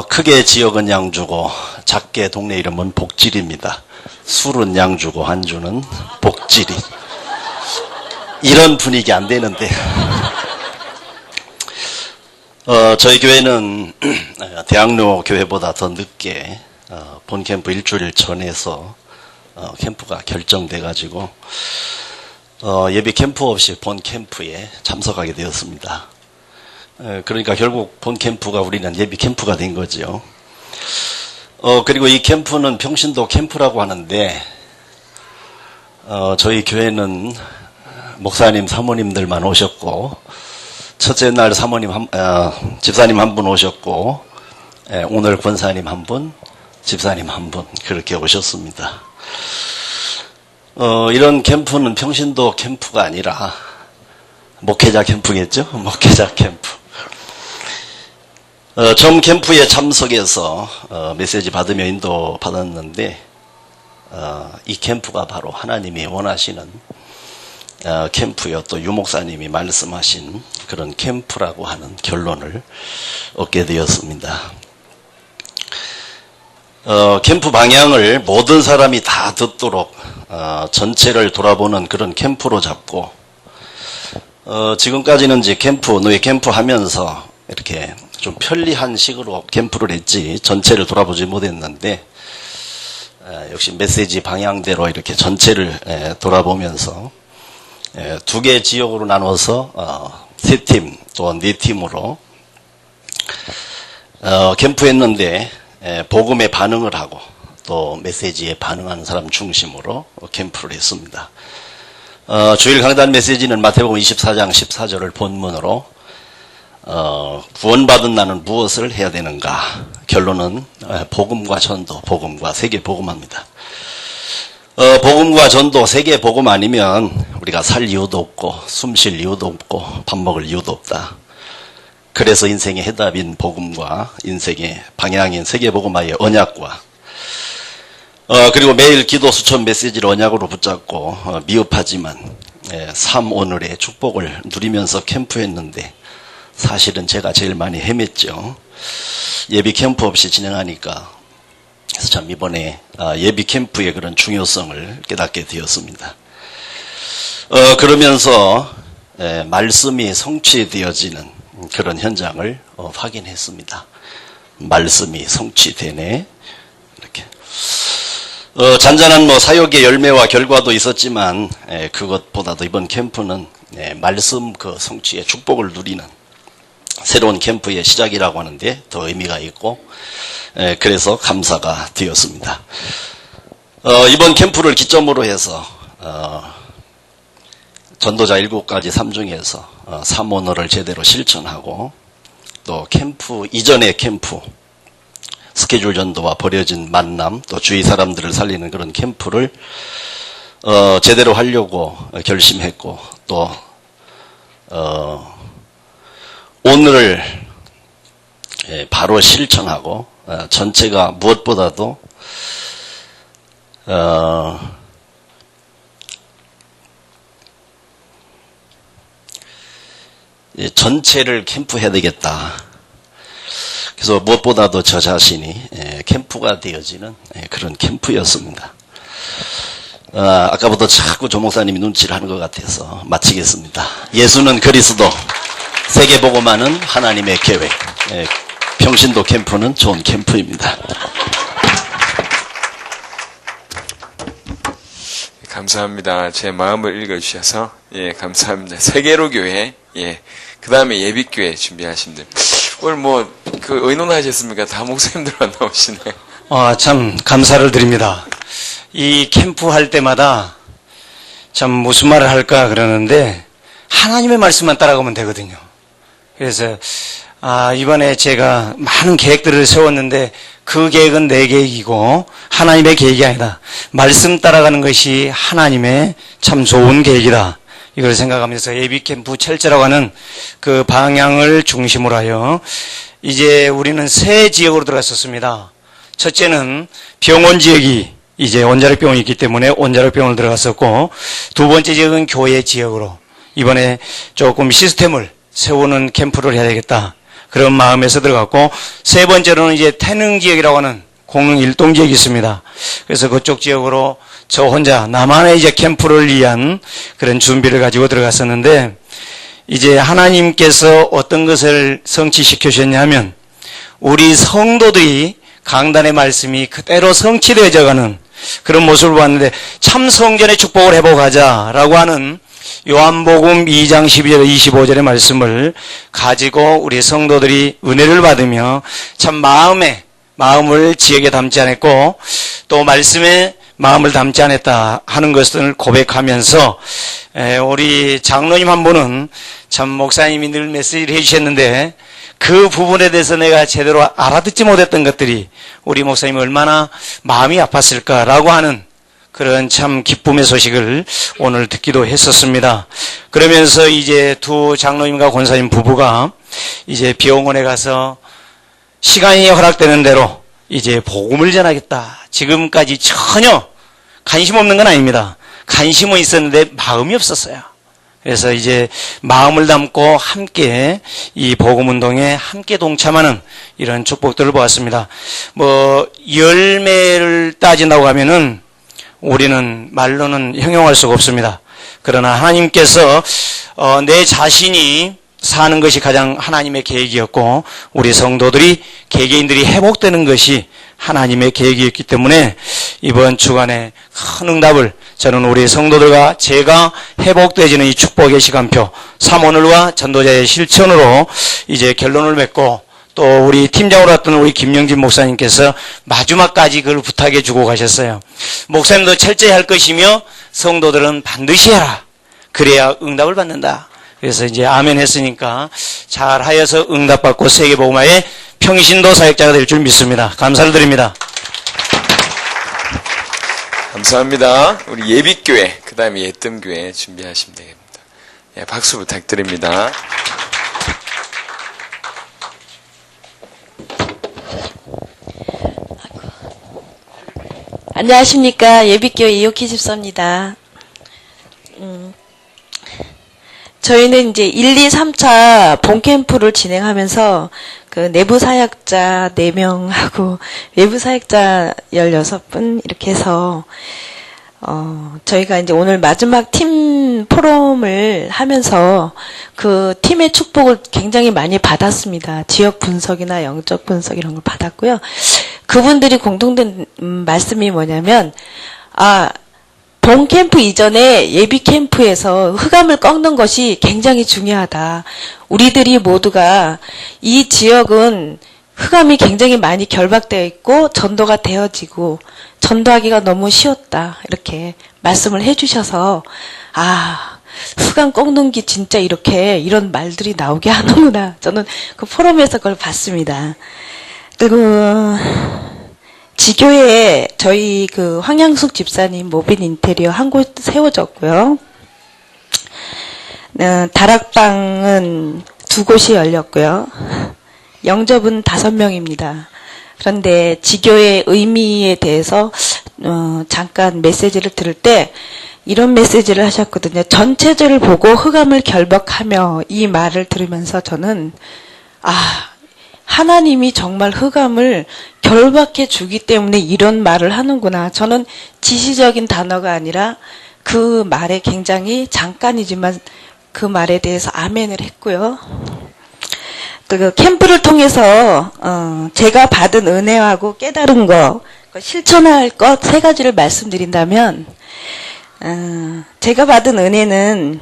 크게 지역은 양주고 작게 업계 동네 이름은 복질입니다. 술은 양주고 안주는 복질이. 이런 분위기 안 되는데. 저희 교회는 대학로 교회보다 더 늦게 본 캠프 일주일 전에서 캠프가 결정돼가지고 예비 캠프 없이 본 캠프에 참석하게 되었습니다. 그러니까 결국 본 캠프가 우리는 예비 캠프가 된 거죠. 그리고 이 캠프는 평신도 캠프라고 하는데 저희 교회는 목사님, 사모님들만 오셨고 첫째 날 집사님 한 분 오셨고 오늘 권사님 한 분, 집사님 한 분 그렇게 오셨습니다. 이런 캠프는 평신도 캠프가 아니라 목회자 캠프겠죠? 목회자 캠프. 처음 캠프에 참석해서 메시지 받으며 인도 받았는데 이 캠프가 바로 하나님이 원하시는 캠프요. 또 유목사님이 말씀하신 그런 캠프라고 하는 결론을 얻게 되었습니다. 캠프 방향을 모든 사람이 다 듣도록 전체를 돌아보는 그런 캠프로 잡고 지금까지는 이제 노예 캠프 하면서 이렇게 좀 편리한 식으로 캠프를 했지 전체를 돌아보지 못했는데 역시 메시지 방향대로 이렇게 전체를 돌아보면서 두 개 지역으로 나눠서 세 팀 또는 네 팀으로 캠프했는데 복음에 반응을 하고 또 메시지에 반응하는 사람 중심으로 캠프를 했습니다. 주일 강단 메시지는 마태복음 24장 14절을 본문으로 구원받은 나는 무엇을 해야 되는가? 결론은 복음과 전도, 복음과 세계 복음합니다. 복음과 전도, 세계 복음 아니면 우리가 살 이유도 없고 숨 쉴 이유도 없고 밥 먹을 이유도 없다. 그래서 인생의 해답인 복음과 인생의 방향인 세계 복음화의 언약과 그리고 매일 기도 수천 메시지를 언약으로 붙잡고 미흡하지만 삶 오늘의 축복을 누리면서 캠프했는데 사실은 제가 제일 많이 헤맸죠. 예비 캠프 없이 진행하니까 그래서 참 이번에 예비 캠프의 그런 중요성을 깨닫게 되었습니다. 그러면서 말씀이 성취되어지는 그런 현장을 확인했습니다. 말씀이 성취되네. 이렇게 잔잔한 사역의 열매와 결과도 있었지만 그것보다도 이번 캠프는 말씀 그 성취의 축복을 누리는 새로운 캠프의 시작이라고 하는데 더 의미가 있고 그래서 감사가 되었습니다. 이번 캠프를 기점으로 해서 전도자 7가지 3중에서 3원어를 제대로 실천하고 또 캠프 이전의 캠프 스케줄 전도와 버려진 만남 또 주위 사람들을 살리는 그런 캠프를 제대로 하려고 결심했고 또 오늘을 바로 실천하고 전체가 무엇보다도 전체를 캠프해야 되겠다. 그래서 무엇보다도 저 자신이 캠프가 되어지는 그런 캠프였습니다. 아까부터 자꾸 조 목사님이 눈치를 하는 것 같아서 마치겠습니다. 예수는 그리스도, 세계복음화는 하나님의 계획. 평신도 캠프는 좋은 캠프입니다. 감사합니다. 제 마음을 읽어주셔서 감사합니다. 세계로 교회, 그 다음에 예비교회 준비하신 분. 오늘 의논하셨습니까? 다 목사님들만 나오시네. 참 감사를 드립니다. 이 캠프 할 때마다 참 무슨 말을 할까 그러는데 하나님의 말씀만 따라가면 되거든요. 그래서 이번에 제가 많은 계획들을 세웠는데 그 계획은 내 계획이고 하나님의 계획이 아니다. 말씀 따라가는 것이 하나님의 참 좋은 계획이다. 이걸 생각하면서 예비 캠프 철저라고 하는 그 방향을 중심으로 하여 이제 우리는 세 지역으로 들어갔었습니다. 첫째는 병원 지역이 이제 원자력 병원이 있기 때문에 원자력 병원을 들어갔었고 두 번째 지역은 교회 지역으로 이번에 조금 시스템을 세우는 캠프를 해야 되겠다. 그런 마음에서 들어갔고 세 번째로는 이제 태능 지역이라고 하는 공릉 일동지역이 있습니다. 그래서 그쪽 지역으로 저 혼자 나만의 이제 캠프를 위한 그런 준비를 가지고 들어갔었는데, 이제 하나님께서 어떤 것을 성취시켜 주셨냐면, 우리 성도들이 강단의 말씀이 그대로 성취되어져 가는 그런 모습을 봤는데, 참 성전의 축복을 회복하자라고 하는 요한복음 2장 12절 25절의 말씀을 가지고 우리 성도들이 은혜를 받으며 참 마음을 지역에 담지 않았고 또 말씀에 마음을 담지 않았다 하는 것을 고백하면서, 우리 장로님 한 분은 참 목사님이 늘 메시지를 해주셨는데, 그 부분에 대해서 내가 제대로 알아듣지 못했던 것들이 우리 목사님이 얼마나 마음이 아팠을까라고 하는 그런 참 기쁨의 소식을 오늘 듣기도 했었습니다. 그러면서 이제 두 장로님과 권사님 부부가 이제 병원에 가서 시간이 허락되는 대로 이제 복음을 전하겠다. 지금까지 전혀 관심 없는 건 아닙니다. 관심은 있었는데 마음이 없었어요. 그래서 이제 마음을 담고 함께 이 복음 운동에 함께 동참하는 이런 축복들을 보았습니다. 열매를 따진다고 하면은 우리는 말로는 형용할 수가 없습니다. 그러나 하나님께서 내 자신이 사는 것이 가장 하나님의 계획이었고, 우리 성도들이 개개인들이 회복되는 것이 하나님의 계획이었기 때문에 이번 주간에 큰 응답을 저는 우리 성도들과 제가 회복되어지는 이 축복의 시간표 3오늘과 전도자의 실천으로 이제 결론을 맺고, 또 우리 팀장으로 왔던 우리 김영진 목사님께서 마지막까지 그걸 부탁해 주고 가셨어요. 목사님도 철저히 할 것이며 성도들은 반드시 해라. 그래야 응답을 받는다. 그래서 이제 아멘 했으니까 잘 하여서 응답받고 세계복음화의 평신도 사역자가 될 줄 믿습니다. 감사를 드립니다. 감사합니다. 우리 예비교회, 그 다음에 예뜸교회 준비하시면 되겠습니다. 예, 박수 부탁드립니다. 안녕하십니까. 예비교회 이옥희 집사입니다. 저희는 이제 1, 2, 3차 본캠프를 진행하면서 그 내부 사역자 4명하고 외부 사역자 16분 이렇게 해서 저희가 이제 오늘 마지막 팀 포럼을 하면서 그 팀의 축복을 굉장히 많이 받았습니다. 지역 분석이나 영적 분석 이런 걸 받았고요. 그분들이 공통된 말씀이 뭐냐면, 본 캠프 이전에 예비 캠프에서 흑암을 꺾는 것이 굉장히 중요하다. 우리들이 모두가 이 지역은 흑암이 굉장히 많이 결박되어 있고 전도가 되어지고 전도하기가 너무 쉬웠다. 이렇게 말씀을 해주셔서 흑암 꺾는 게 진짜 이런 말들이 나오게 하는구나. 저는 그 포럼에서 그걸 봤습니다. 그리고 지교회에 저희 그 황양숙 집사님 모빈 인테리어 한 곳 세워졌고요. 다락방은 2곳이 열렸고요. 영접은 5명입니다. 그런데 지교의 의미에 대해서 잠깐 메시지를 들을 때 이런 메시지를 하셨거든요. 전체적을 보고 흑암을 결박하며, 이 말을 들으면서 저는 하나님이 정말 흑암을 결박해 주기 때문에 이런 말을 하는구나. 저는 지시적인 단어가 아니라 그 말에 굉장히 잠깐이지만 그 말에 대해서 아멘을 했고요. 그 캠프를 통해서 제가 받은 은혜하고 깨달은 거, 실천할 것 3가지를 말씀드린다면, 제가 받은 은혜는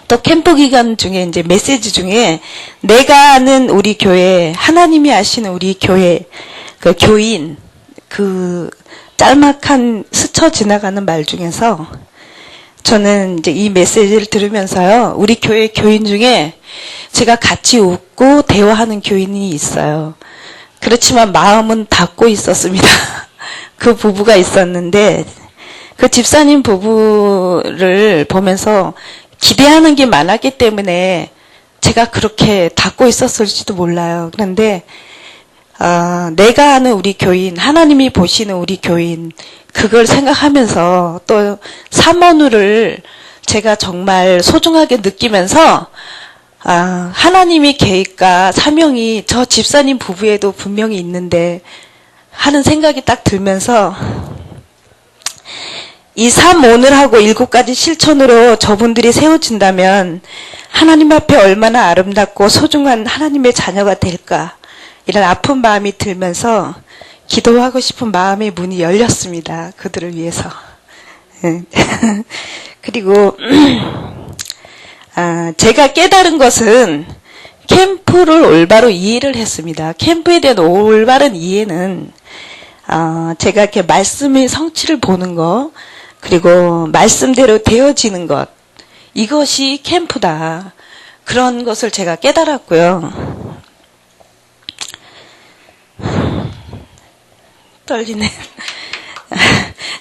또 캠프 기간 중에 이제 메시지 중에 내가 아는 우리 교회, 하나님이 아시는 우리 교회, 그 교인, 그 짤막한 스쳐 지나가는 말 중에서 저는 이제 이 메시지를 들으면서요, 우리 교회 교인 중에 제가 같이 웃고 대화하는 교인이 있어요. 그렇지만 마음은 닫고 있었습니다. 그 부부가 있었는데, 그 집사님 부부를 보면서 기대하는 게 많았기 때문에 제가 그렇게 닫고 있었을지도 몰라요. 그런데 내가 아는 우리 교인, 하나님이 보시는 우리 교인, 그걸 생각하면서 또 사모누를 제가 정말 소중하게 느끼면서 하나님의 계획과 사명이 저 집사님 부부에도 분명히 있는데 하는 생각이 딱 들면서 이 3 오늘하고 7가지 실천으로 저분들이 세워진다면 하나님 앞에 얼마나 아름답고 소중한 하나님의 자녀가 될까, 이런 아픈 마음이 들면서 기도하고 싶은 마음의 문이 열렸습니다. 그들을 위해서. 그리고 제가 깨달은 것은 캠프를 올바로 이해를 했습니다. 캠프에 대한 올바른 이해는 제가 이렇게 말씀의 성취를 보는 것, 그리고 말씀대로 되어지는 것, 이것이 캠프다. 그런 것을 제가 깨달았고요. 떨리네.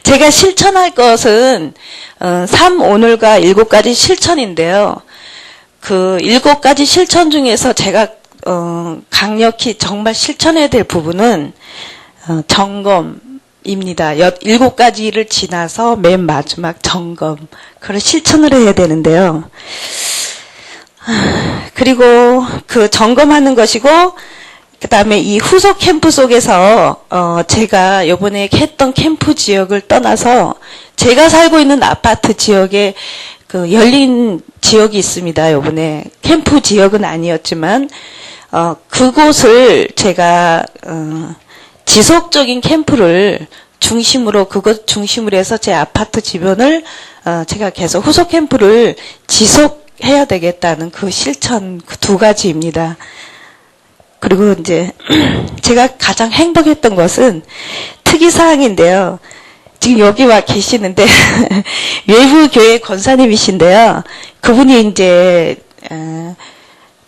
제가 실천할 것은 3 오늘과 7가지 실천인데요. 그 7가지 실천 중에서 제가 강력히 정말 실천해야 될 부분은 점검입니다. 7가지를 지나서 맨 마지막 점검, 그걸 실천을 해야 되는데요. 그리고 그 점검하는 것이고, 그 다음에 이 후속 캠프 속에서 제가 이번에 했던 캠프 지역을 떠나서 제가 살고 있는 아파트 지역에 그 열린 지역이 있습니다. 이번에 캠프 지역은 아니었지만 그곳을 제가 지속적인 캠프를 중심으로, 그것 중심으로 해서 제 아파트 주변을 제가 계속 후속 캠프를 지속해야 되겠다는 그 실천, 그 2가지입니다. 그리고 이제 제가 가장 행복했던 것은 특이사항인데요. 지금 여기 와 계시는데 외부 교회 권사님이신데요. 그분이 이제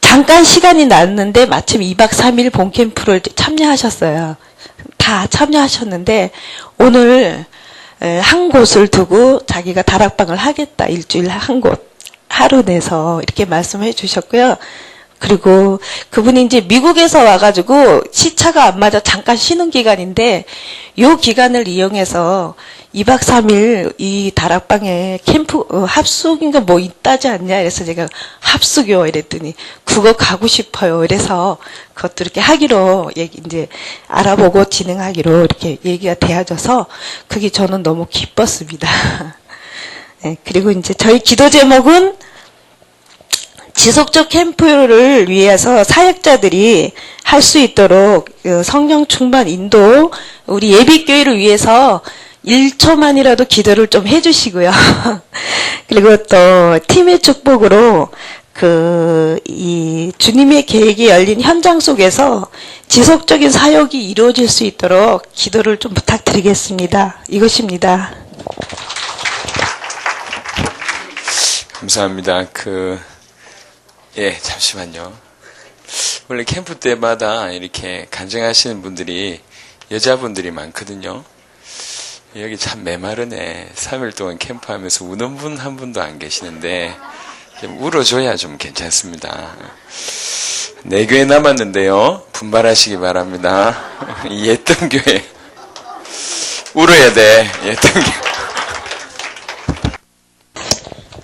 잠깐 시간이 났는데 마침 2박 3일 본캠프를 참여하셨어요. 다 참여하셨는데 오늘 한 곳을 두고 자기가 다락방을 하겠다. 일주일에 한 곳 하루 내서 이렇게 말씀해 주셨고요. 그리고 그분이 이제 미국에서 와가지고 시차가 안 맞아 잠깐 쉬는 기간인데 요 기간을 이용해서 2박 3일 이 다락방에 캠프 합숙인가 뭐 있다지 않냐, 그래서 제가 합숙이요 이랬더니 그거 가고 싶어요. 그래서 그것도 이렇게 하기로 이제 알아보고 진행하기로 이렇게 얘기가 되어져서 그게 저는 너무 기뻤습니다. 네, 그리고 이제 저희 기도 제목은 지속적 캠프를 위해서 사역자들이 할 수 있도록 성령 충만 인도, 우리 예비교회를 위해서 1초만이라도 기도를 좀 해주시고요. 그리고 또 팀의 축복으로 이 주님의 계획이 열린 현장 속에서 지속적인 사역이 이루어질 수 있도록 기도를 좀 부탁드리겠습니다. 이것입니다. 감사합니다. 잠시만요. 원래 캠프 때마다 이렇게 간증하시는 분들이 여자분들이 많거든요. 여기 참 메마르네. 3일 동안 캠프하면서 우는 분 한 분도 안 계시는데 좀 울어줘야 좀 괜찮습니다. 4교회 남았는데요. 분발하시기 바랍니다. 예뜸 교회 울어야 돼. 예뜸 교회.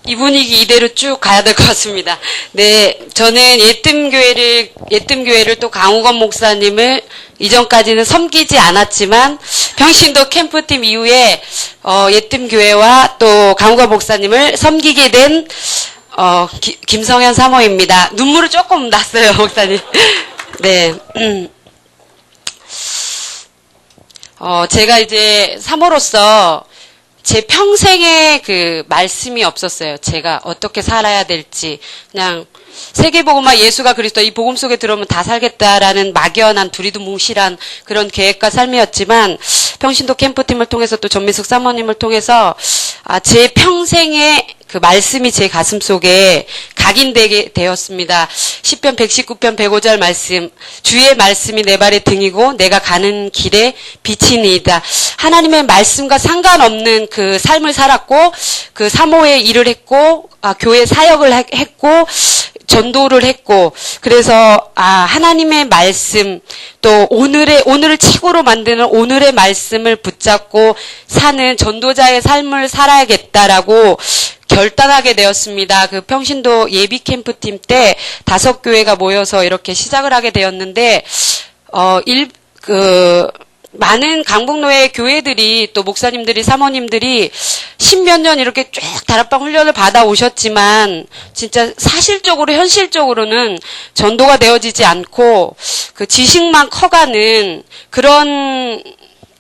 이 분위기 이대로 쭉 가야 될 것 같습니다. 네, 저는 예뜸교회를 또 강우건 목사님을 이전까지는 섬기지 않았지만 평신도 캠프팀 이후에 예뜸교회와 또 강우건 목사님을 섬기게 된 김성현 사모입니다. 눈물이 조금 났어요, 목사님. 네. 제가 이제 사모로서 제 평생에 그 말씀이 없었어요. 제가 어떻게 살아야 될지. 그냥 세계복음화 예수가 그리스도 이 복음 속에 들어오면 다 살겠다라는 막연한 두리두뭉실한 그런 계획과 삶이었지만 평신도 캠프팀을 통해서 또 전미숙 사모님을 통해서 제 평생의 그 말씀이 제 가슴 속에 각인되게 되었습니다. 시편 119편 105절 말씀, 주의 말씀이 내 발의 등이고 내가 가는 길에 빛이니이다. 하나님의 말씀과 상관없는 그 삶을 살았고 그 사모의 일을 했고 교회 사역을 했고 전도를 했고, 그래서 하나님의 말씀, 또 오늘을 책으로 만드는 오늘의 말씀을 붙잡고 사는 전도자의 삶을 살아야겠다라고 결단하게 되었습니다. 그 평신도 예비 캠프팀 때 5교회가 모여서 이렇게 시작을 하게 되었는데 많은 강북노예 교회들이 또 목사님들이 사모님들이 십몇 년 이렇게 쭉 다락방 훈련을 받아 오셨지만 진짜 사실적으로 현실적으로는 전도가 되어지지 않고 그 지식만 커가는 그런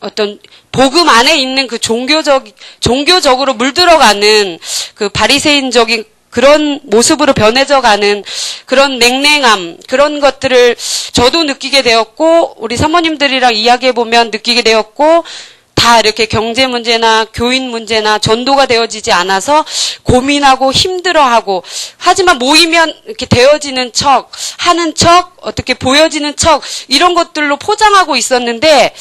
어떤 복음 안에 있는 그 종교적으로 물들어가는 그 바리새인적인 그런 모습으로 변해져가는 그런 냉랭함, 그런 것들을 저도 느끼게 되었고, 우리 사모님들이랑 이야기해보면 느끼게 되었고, 다 이렇게 경제 문제나 교인 문제나 전도가 되어지지 않아서 고민하고 힘들어하고, 하지만 모이면 이렇게 되어지는 척, 하는 척, 어떻게 보여지는 척, 이런 것들로 포장하고 있었는데,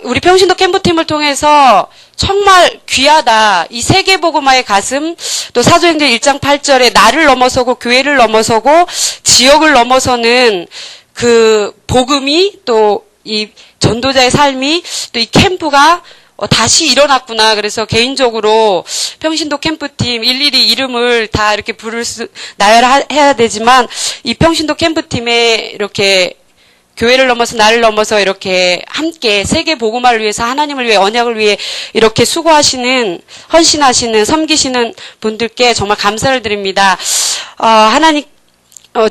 우리 평신도 캠프팀을 통해서 정말 귀하다. 이 세계복음화의 가슴, 또 사도행전 1장 8절에 나를 넘어서고 교회를 넘어서고 지역을 넘어서는 그 복음이 또 이 전도자의 삶이 또 이 캠프가 다시 일어났구나. 그래서 개인적으로 평신도 캠프팀 일일이 이름을 다 이렇게 나열해야 되지만 이 평신도 캠프팀에 이렇게 교회를 넘어서 나를 넘어서 이렇게 함께 세계 복음화를 위해서 하나님을 위해 언약을 위해 이렇게 수고하시는 헌신하시는 섬기시는 분들께 정말 감사를 드립니다.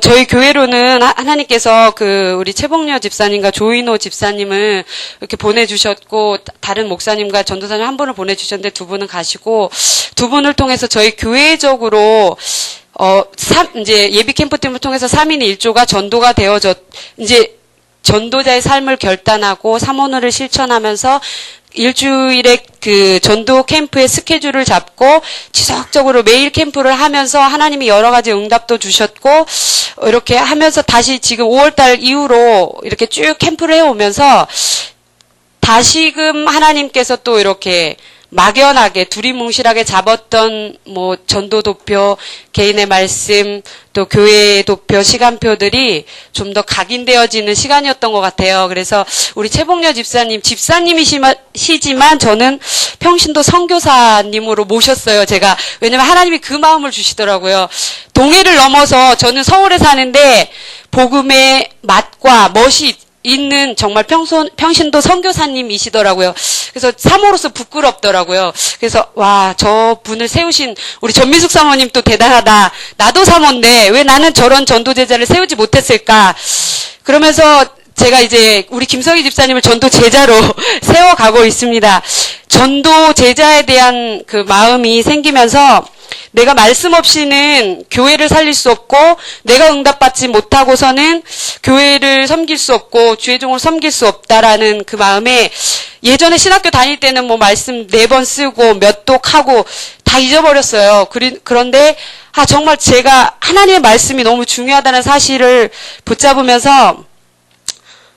저희 교회로는 하나님께서 우리 최봉녀 집사님과 조인호 집사님을 이렇게 보내주셨고, 다른 목사님과 전도사님 한 분을 보내주셨는데 두 분은 가시고, 두 분을 통해서 저희 교회적으로, 이제 예비 캠프팀을 통해서 3인 1조가 전도가 이제 전도자의 삶을 결단하고 사모노를 실천하면서 일주일에 그 전도 캠프의 스케줄을 잡고 지속적으로 매일 캠프를 하면서 하나님이 여러 가지 응답도 주셨고 이렇게 하면서 다시 지금 5월달 이후로 이렇게 쭉 캠프를 해오면서 다시금 하나님께서 또 이렇게 막연하게 두리뭉실하게 잡았던 전도 도표, 개인의 말씀, 또 교회 도표, 시간표들이 좀 더 각인되어지는 시간이었던 것 같아요. 그래서 우리 최봉녀 집사님이시지만 저는 평신도 선교사님으로 모셨어요. 제가 왜냐면 하나님이 그 마음을 주시더라고요. 동해를 넘어서 저는 서울에 사는데 복음의 맛과 멋이 있는 정말 평신도 선교사님이시더라고요. 그래서 사모로서 부끄럽더라고요. 그래서 저 분을 세우신 우리 전미숙 사모님 또 대단하다. 나도 사모인데 왜 나는 저런 전도 제자를 세우지 못했을까? 그러면서 제가 이제 우리 김성희 집사님을 전도 제자로 세워가고 있습니다. 전도 제자에 대한 그 마음이 생기면서 내가 말씀 없이는 교회를 살릴 수 없고 내가 응답받지 못하고서는 교회를 섬길 수 없고 주의 종을 섬길 수 없다라는 그 마음에 예전에 신학교 다닐 때는 말씀 4번 쓰고 몇 독하고 다 잊어버렸어요. 그런데 정말 제가 하나님의 말씀이 너무 중요하다는 사실을 붙잡으면서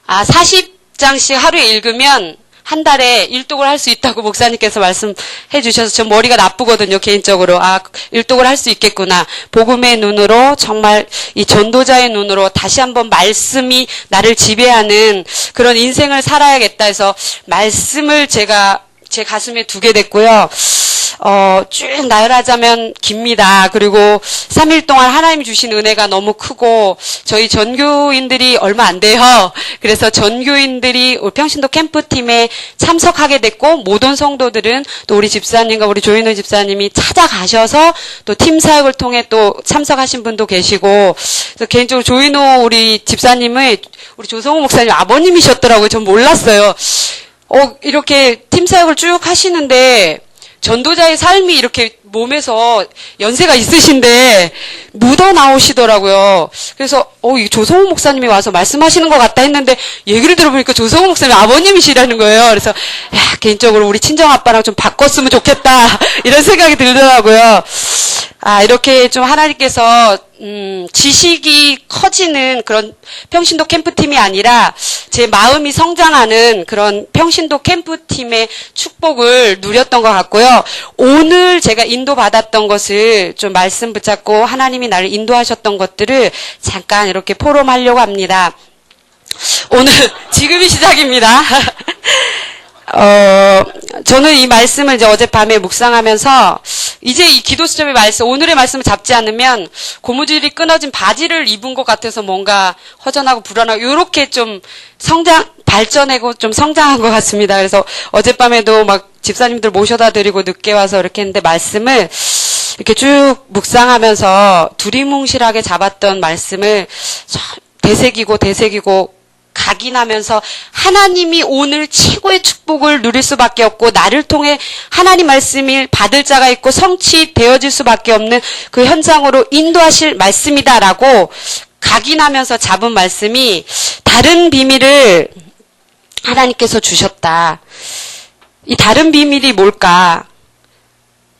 40장씩 하루에 읽으면 한 달에 1독을 할 수 있다고 목사님께서 말씀해 주셔서 전 머리가 나쁘거든요, 개인적으로. 일독을 할 수 있겠구나. 복음의 눈으로, 정말 이 전도자의 눈으로 다시 한번 말씀이 나를 지배하는 그런 인생을 살아야겠다 해서 말씀을 제가 제 가슴에 두게 됐고요. 쭉 나열하자면 깁니다. 그리고 3일 동안 하나님이 주신 은혜가 너무 크고 저희 전교인들이 얼마 안 돼요. 그래서 전교인들이 우리 평신도 캠프팀에 참석하게 됐고 모든 성도들은 또 우리 집사님과 우리 조인호 집사님이 찾아가셔서 또 팀 사역을 통해 또 참석하신 분도 계시고 그래서 개인적으로 조인호 우리 집사님의 우리 조성호 목사님 아버님이셨더라고요. 전 몰랐어요. 이렇게 팀 사역을 쭉 하시는데 전도자의 삶이 이렇게 몸에서 연세가 있으신데 묻어 나오시더라고요. 그래서 이 조성호 목사님이 와서 말씀하시는 것 같다 했는데 얘기를 들어보니까 조성호 목사님 아버님이시라는 거예요. 그래서 개인적으로 우리 친정아빠랑 좀 바꿨으면 좋겠다 이런 생각이 들더라고요. 이렇게 좀 하나님께서 지식이 커지는 그런 평신도 캠프팀이 아니라 제 마음이 성장하는 그런 평신도 캠프팀의 축복을 누렸던 것 같고요. 오늘 제가 인도받았던 것을 좀 말씀 붙잡고 하나님이 나를 인도하셨던 것들을 잠깐 이렇게 포럼하려고 합니다. 오늘 지금이 시작입니다. 저는 이 말씀을 이제 어젯밤에 묵상하면서 이제 이 기도 수첩의 말씀, 오늘의 말씀을 잡지 않으면 고무줄이 끊어진 바지를 입은 것 같아서 뭔가 허전하고 불안하고 요렇게 좀 발전하고 좀 성장한 것 같습니다. 그래서 어젯밤에도 막 집사님들 모셔다 드리고 늦게 와서 이렇게 했는데 말씀을 이렇게 쭉 묵상하면서 두리뭉실하게 잡았던 말씀을 되새기고 각인하면서 하나님이 오늘 최고의 축복을 누릴 수밖에 없고 나를 통해 하나님 말씀을 받을 자가 있고 성취되어질 수밖에 없는 그 현장으로 인도하실 말씀이다라고 각인하면서 잡은 말씀이 다른 비밀을 하나님께서 주셨다. 이 다른 비밀이 뭘까?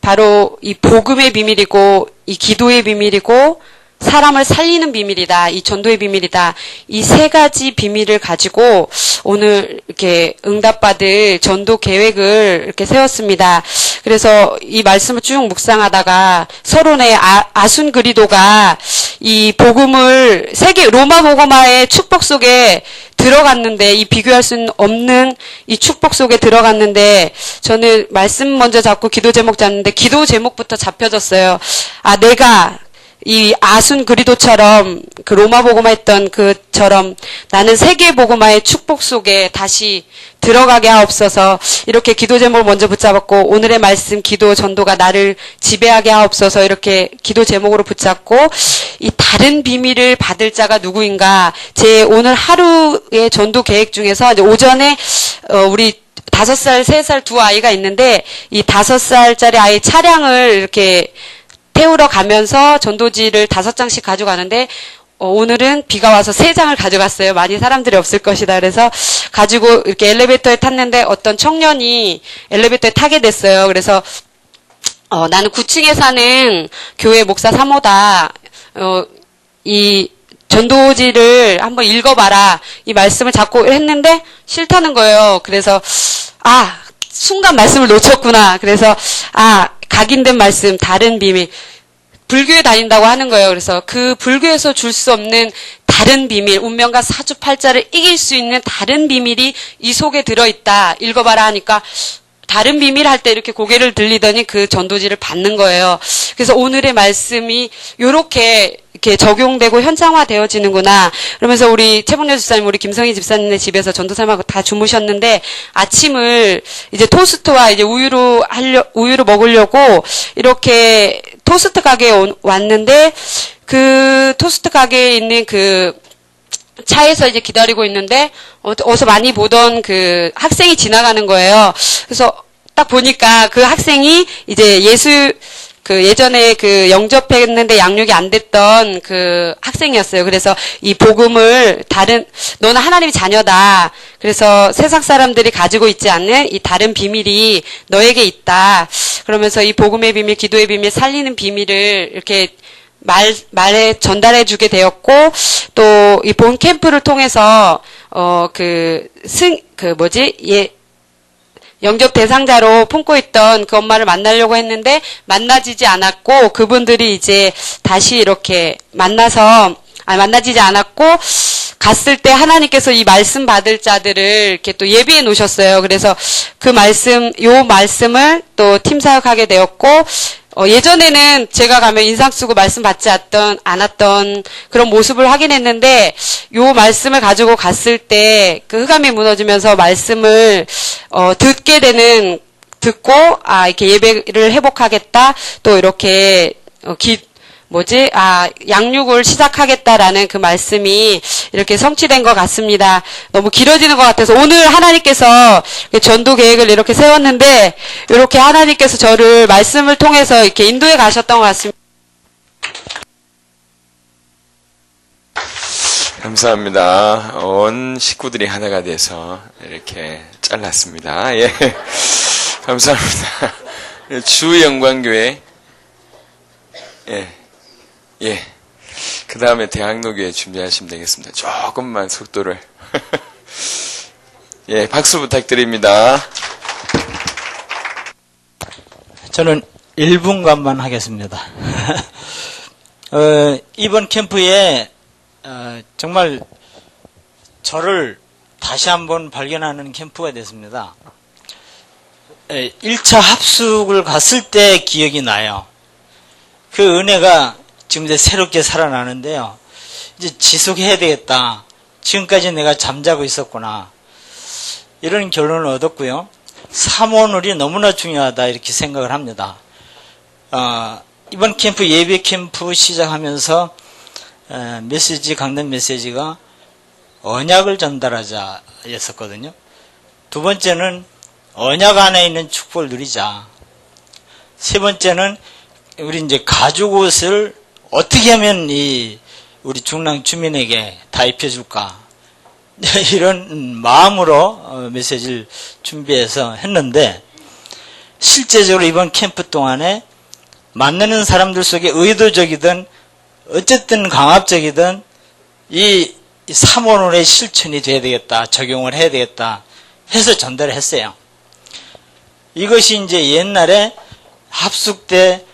바로 이 복음의 비밀이고 이 기도의 비밀이고 사람을 살리는 비밀이다. 이 전도의 비밀이다. 이 세 가지 비밀을 가지고 오늘 이렇게 응답받을 전도 계획을 이렇게 세웠습니다. 그래서 이 말씀을 쭉 묵상하다가 서론의 아순그리도가 이 복음을 세계 로마 복음화의 축복 속에 들어갔는데 이 비교할 수 없는 이 축복 속에 들어갔는데 저는 말씀 먼저 잡고 기도 제목 잡는데 기도 제목부터 잡혀졌어요. 아, 내가 이 아순 그리도처럼 그 로마 복음화 했던 그처럼 나는 세계 복음화의 축복 속에 다시 들어가게 하옵소서. 이렇게 기도 제목을 먼저 붙잡았고 오늘의 말씀 기도 전도가 나를 지배하게 하옵소서. 이렇게 기도 제목으로 붙잡고 이 다른 비밀을 받을 자가 누구인가. 제 오늘 하루의 전도 계획 중에서 이제 오전에 우리 5살, 3살 두 아이가 있는데 이 5살짜리 아이 차량을 이렇게 태우러 가면서 전도지를 5장씩 가져가는데 오늘은 비가 와서 3장을 가져갔어요. 많이 사람들이 없을 것이다. 그래서 가지고 이렇게 엘리베이터에 탔는데 어떤 청년이 엘리베이터에 타게 됐어요. 그래서 나는 9층에 사는 교회 목사 사모다. 이 전도지를 한번 읽어봐라. 이 말씀을 잡고 했는데 싫다는 거예요. 그래서 순간 말씀을 놓쳤구나. 그래서 각인된 말씀, 다른 비밀. 불교에 다닌다고 하는 거예요. 그래서 그 불교에서 줄 수 없는 다른 비밀, 운명과 사주팔자를 이길 수 있는 다른 비밀이 이 속에 들어있다. 읽어봐라 하니까 다른 비밀 할 때 이렇게 고개를 들리더니 그 전도지를 받는 거예요. 그래서 오늘의 말씀이 이렇게 적용되고 현장화 되어지는구나. 그러면서 우리 최봉렬 집사님, 우리 김성희 집사님네 집에서 전도사님하고 다 주무셨는데 아침을 이제 토스트와 이제 우유로 먹으려고 이렇게 토스트 가게에 왔는데 그 토스트 가게에 있는 그 차에서 이제 기다리고 있는데 어디서 많이 보던 그 학생이 지나가는 거예요. 그래서 딱 보니까 그 학생이 이제 예전에 그 영접했는데 양육이 안 됐던 그 학생이었어요. 그래서 이 복음을 너는 하나님의 자녀다. 그래서 세상 사람들이 가지고 있지 않는 이 다른 비밀이 너에게 있다. 그러면서 이 복음의 비밀, 기도의 비밀, 살리는 비밀을 이렇게 말에 전달해 주게 되었고, 또 이 본 캠프를 통해서 영접 대상자로 품고 있던 그 엄마를 만나려고 했는데 만나지지 않았고 그분들이 이제 다시 이렇게 만나지지 않았고 갔을 때 하나님께서 이 말씀 받을 자들을 이렇게 또 예비해 놓으셨어요. 그래서 요 말씀을 또 팀 사역하게 되었고 예전에는 제가 가면 인상 쓰고 말씀 받지 않았던 그런 모습을 확인했는데 요 말씀을 가지고 갔을 때 그 흑암이 무너지면서 말씀을 듣고 이렇게 예배를 회복하겠다. 또 이렇게 양육을 시작하겠다라는 그 말씀이 이렇게 성취된 것 같습니다. 너무 길어지는 것 같아서 오늘 하나님께서 전도 계획을 이렇게 세웠는데 이렇게 하나님께서 저를 말씀을 통해서 이렇게 인도해 가셨던 것 같습니다. 감사합니다. 온 식구들이 하나가 돼서 이렇게 잘랐습니다. 예. 감사합니다. 주영광교회. 예. 그 다음에 대학로교회 준비하시면 되겠습니다. 조금만 속도를. 예, 박수 부탁드립니다. 저는 1분간만 하겠습니다. 이번 캠프에 정말 저를 다시 한번 발견하는 캠프가 됐습니다. 1차 합숙을 갔을 때 기억이 나요. 그 은혜가 지금 이제 새롭게 살아나는데요. 이제 지속해야 되겠다. 지금까지 내가 잠자고 있었구나. 이런 결론을 얻었고요. 사모놀이 너무나 중요하다 이렇게 생각을 합니다. 이번 캠프 예배 캠프 시작하면서 메시지 강단 메시지가 언약을 전달하자 였었거든요. 두 번째는 언약 안에 있는 축복을 누리자. 세 번째는 우리 이제 가족 옷을 어떻게 하면 우리 중랑 주민에게 다 입혀줄까. 이런 마음으로 메시지를 준비해서 했는데, 실제적으로 이번 캠프 동안에 만나는 사람들 속에 의도적이든 어쨌든 강압적이든 이 사모놀의 실천이 돼야 되겠다, 적용을 해야 되겠다 해서 전달을 했어요. 이것이 이제 옛날에 합숙 때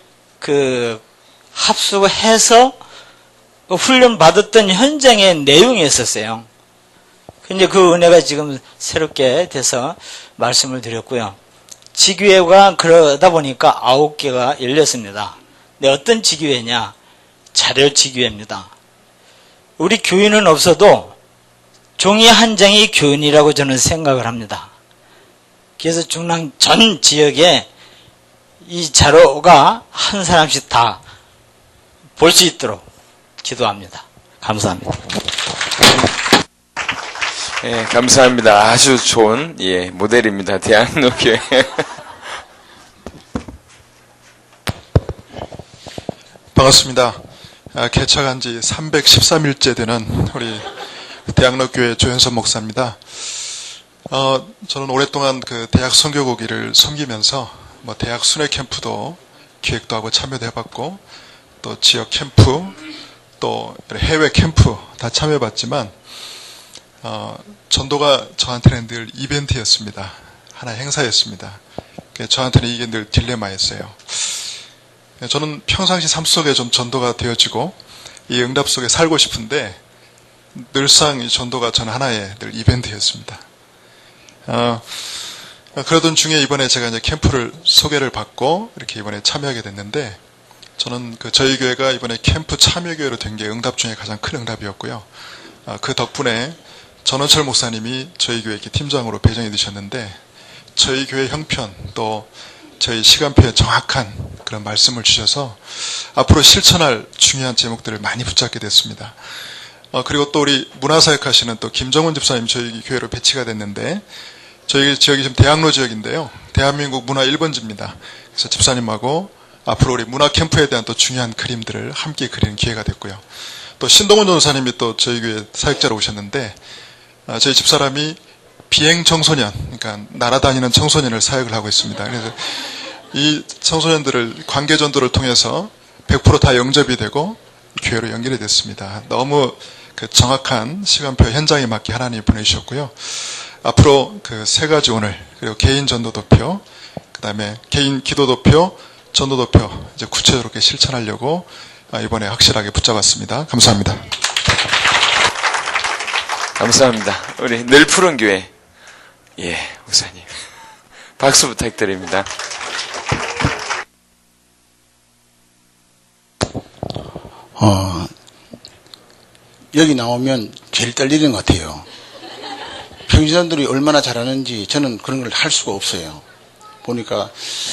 합숙해서 훈련 받았던 현장의 내용이었었어요. 근데 그 은혜가 지금 새롭게 돼서 말씀을 드렸고요. 지교회가 그러다 보니까 9개가 열렸습니다. 근데 어떤 지교회냐? 자료 지교회입니다. 우리 교인은 없어도 종이 한 장이 교인이라고 저는 생각을 합니다. 그래서 중랑 전 지역에 이 자료가 한 사람씩 다 볼 수 있도록 기도합니다. 감사합니다. 예, 감사합니다. 아주 좋은 모델입니다. 대학로교회. 반갑습니다. 개척한 지 313일째 되는 우리 대학로교회 조현선 목사입니다. 저는 오랫동안 그 대학 선교고기를 섬기면서 대학 순회 캠프도 기획도 하고 참여도 해봤고, 또 지역 캠프, 또 해외 캠프 다 참여해봤지만, 전도가 저한테는 늘 이벤트였습니다. 하나의 행사였습니다. 저한테는 이게 늘 딜레마였어요. 저는 평상시 삶 속에 좀 전도가 되어지고 이 응답 속에 살고 싶은데, 늘상 이 전도가 저는 하나의 늘 이벤트였습니다. 그러던 중에 이번에 제가 이제 캠프를 소개를 받고 이렇게 이번에 참여하게 됐는데, 저는 저희 교회가 이번에 캠프 참여교회로 된 게 응답 중에 가장 큰 응답이었고요. 그 덕분에 전원철 목사님이 저희 교회 이렇게 팀장으로 배정해 주셨는데, 저희 교회 형편 또 저희 시간표에 정확한 그런 말씀을 주셔서 앞으로 실천할 중요한 제목들을 많이 붙잡게 됐습니다. 그리고 또 우리 문화사역 하시는 또 김정훈 집사님 저희 교회로 배치가 됐는데, 저희 지역이 지금 대학로 지역인데요. 대한민국 문화 1번지입니다. 그래서 집사님하고 앞으로 우리 문화 캠프에 대한 또 중요한 그림들을 함께 그리는 기회가 됐고요. 또 신동훈 전사님이 또 저희 교회 사역자로 오셨는데, 저희 집사람이 비행 청소년, 그러니까 날아다니는 청소년을 사역을 하고 있습니다. 그래서 이 청소년들을 관계전도를 통해서 100% 다 영접이 되고 교회로 연결이 됐습니다. 너무 정확한 시간표 현장에 맞게 하나님이 보내주셨고요. 앞으로 세 가지 오늘, 그리고 개인 전도도표, 그 다음에 개인 기도도표, 전도도표 이제 구체적으로 실천하려고 이번에 확실하게 붙잡았습니다. 감사합니다. 감사합니다. 우리 늘 푸른 교회 목사님 박수 부탁드립니다. 여기 나오면 제일 떨리는 것 같아요. 평신도들이 얼마나 잘하는지 저는 그런 걸 할 수가 없어요. 보니까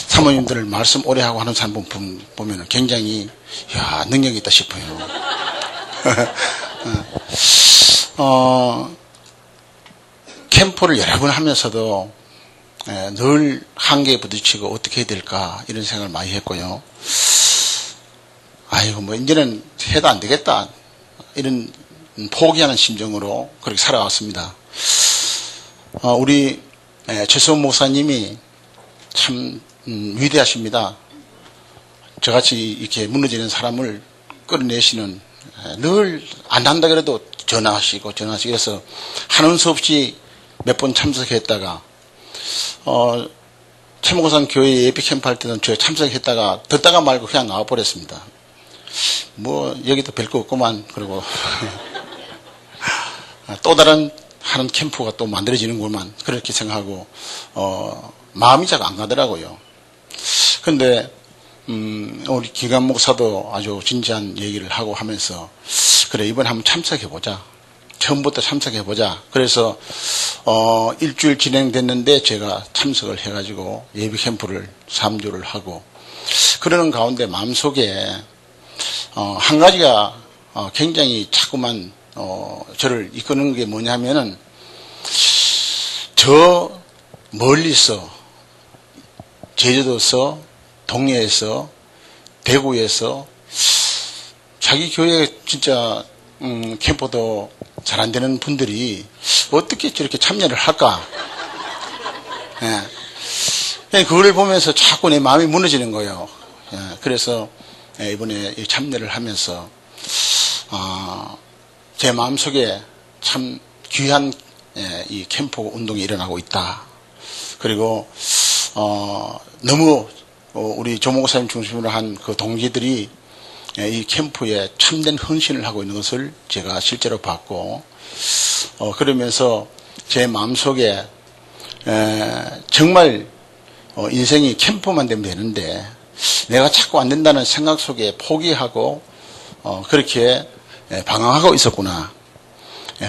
사모님들 말씀 오래 하고 하는 사람 보면 굉장히 능력이 있다 싶어요. 캠프를 여러 번 하면서도 늘 한계에 부딪히고 어떻게 해야 될까 이런 생각을 많이 했고요. 이제는 해도 안 되겠다 이런 포기하는 심정으로 그렇게 살아왔습니다. 우리 최수원 목사님이 참 위대하십니다. 저같이 이렇게 무너지는 사람을 끌어내시는, 늘 안 한다 그래도 전화하시고 그래서 하는 수 없이 몇 번 참석했다가 최목산 교회 예비 캠프 할 때는 저 참석했다가 듣다가 말고 그냥 나와버렸습니다. 여기도 별 거 없구만. 그리고 또 다른 하는 캠프가 또 만들어지는구만. 그렇게 생각하고 마음이 잘 안 가더라고요. 근데 우리 기관 목사도 아주 진지한 얘기를 하고 하면서 그래 이번에 한번 참석해보자. 처음부터 참석해보자. 그래서 일주일 진행됐는데 제가 참석을 해가지고 예비 캠프를 3주를 하고 그러는 가운데 마음속에 한 가지가 굉장히 자꾸만 저를 이끄는 게 뭐냐면은 저 멀리서 제주도에서 동해에서 대구에서 자기 교회 진짜 캠프도 잘 안 되는 분들이 어떻게 저렇게 참여를 할까? 예. 그걸 보면서 자꾸 내 마음이 무너지는 거예요. 예. 그래서 이번에 참여를 하면서 제 마음속에 참 귀한 이 캠프 운동이 일어나고 있다. 그리고 너무 우리 조 목사님 중심으로 한 그 동기들이 이 캠프에 참된 헌신을 하고 있는 것을 제가 실제로 봤고 그러면서 제 마음속에 정말 인생이 캠프만 되면 되는데 내가 자꾸 안 된다는 생각 속에 포기하고 그렇게 방황하고 있었구나.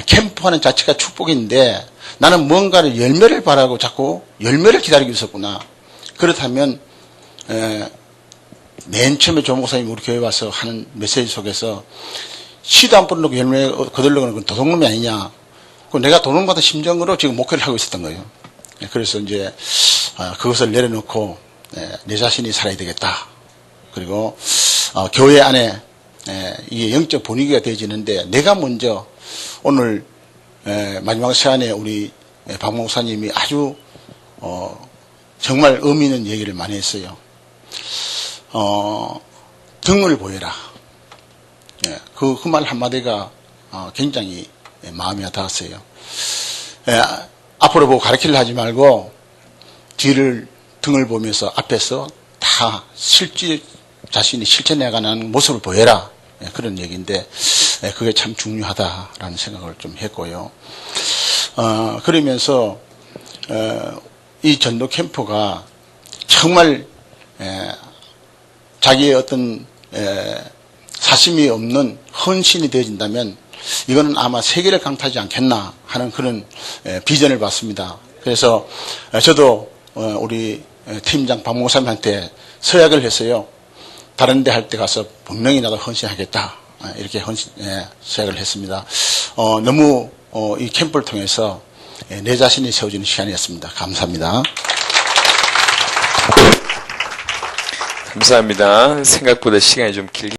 캠프하는 자체가 축복인데 나는 뭔가를 열매를 바라고 자꾸 열매를 기다리고 있었구나. 그렇다면 맨 처음에 조 목사님 우리 교회 와서 하는 메시지 속에서 씨도 안 뿌려놓고 열매 거들려고 하는 건 도둑놈이 아니냐. 내가 도둑놈 같은 심정으로 지금 목회를 하고 있었던 거예요. 그래서 이제 그것을 내려놓고 내 자신이 살아야 되겠다. 그리고 교회 안에 이게 영적 분위기가 되어지는데 내가 먼저 오늘 마지막 시간에 우리 박 목사님이 아주 정말 의미 있는 얘기를 많이 했어요. 등을 보여라. 그 말 한마디가 굉장히 마음에 닿았어요. 앞으로 보고 가르치려 하지 말고 뒤를 등을 보면서 앞에서 다 자신이 실천해가는 모습을 보여라. 그런 얘기인데 그게 참 중요하다라는 생각을 좀 했고요. 그러면서 이 전도 캠프가 정말 자기의 어떤 사심이 없는 헌신이 되어진다면 이거는 아마 세계를 강타하지 않겠나 하는 그런 비전을 봤습니다. 그래서 저도 우리 팀장 박 목사님한테 서약을 했어요. 다른 데 할 때 가서 분명히 나도 헌신하겠다. 이렇게 서약을 했습니다. 너무 이 캠프를 통해서 내 자신이 세워지는 시간이었습니다. 감사합니다. 감사합니다. 생각보다 시간이 좀 길게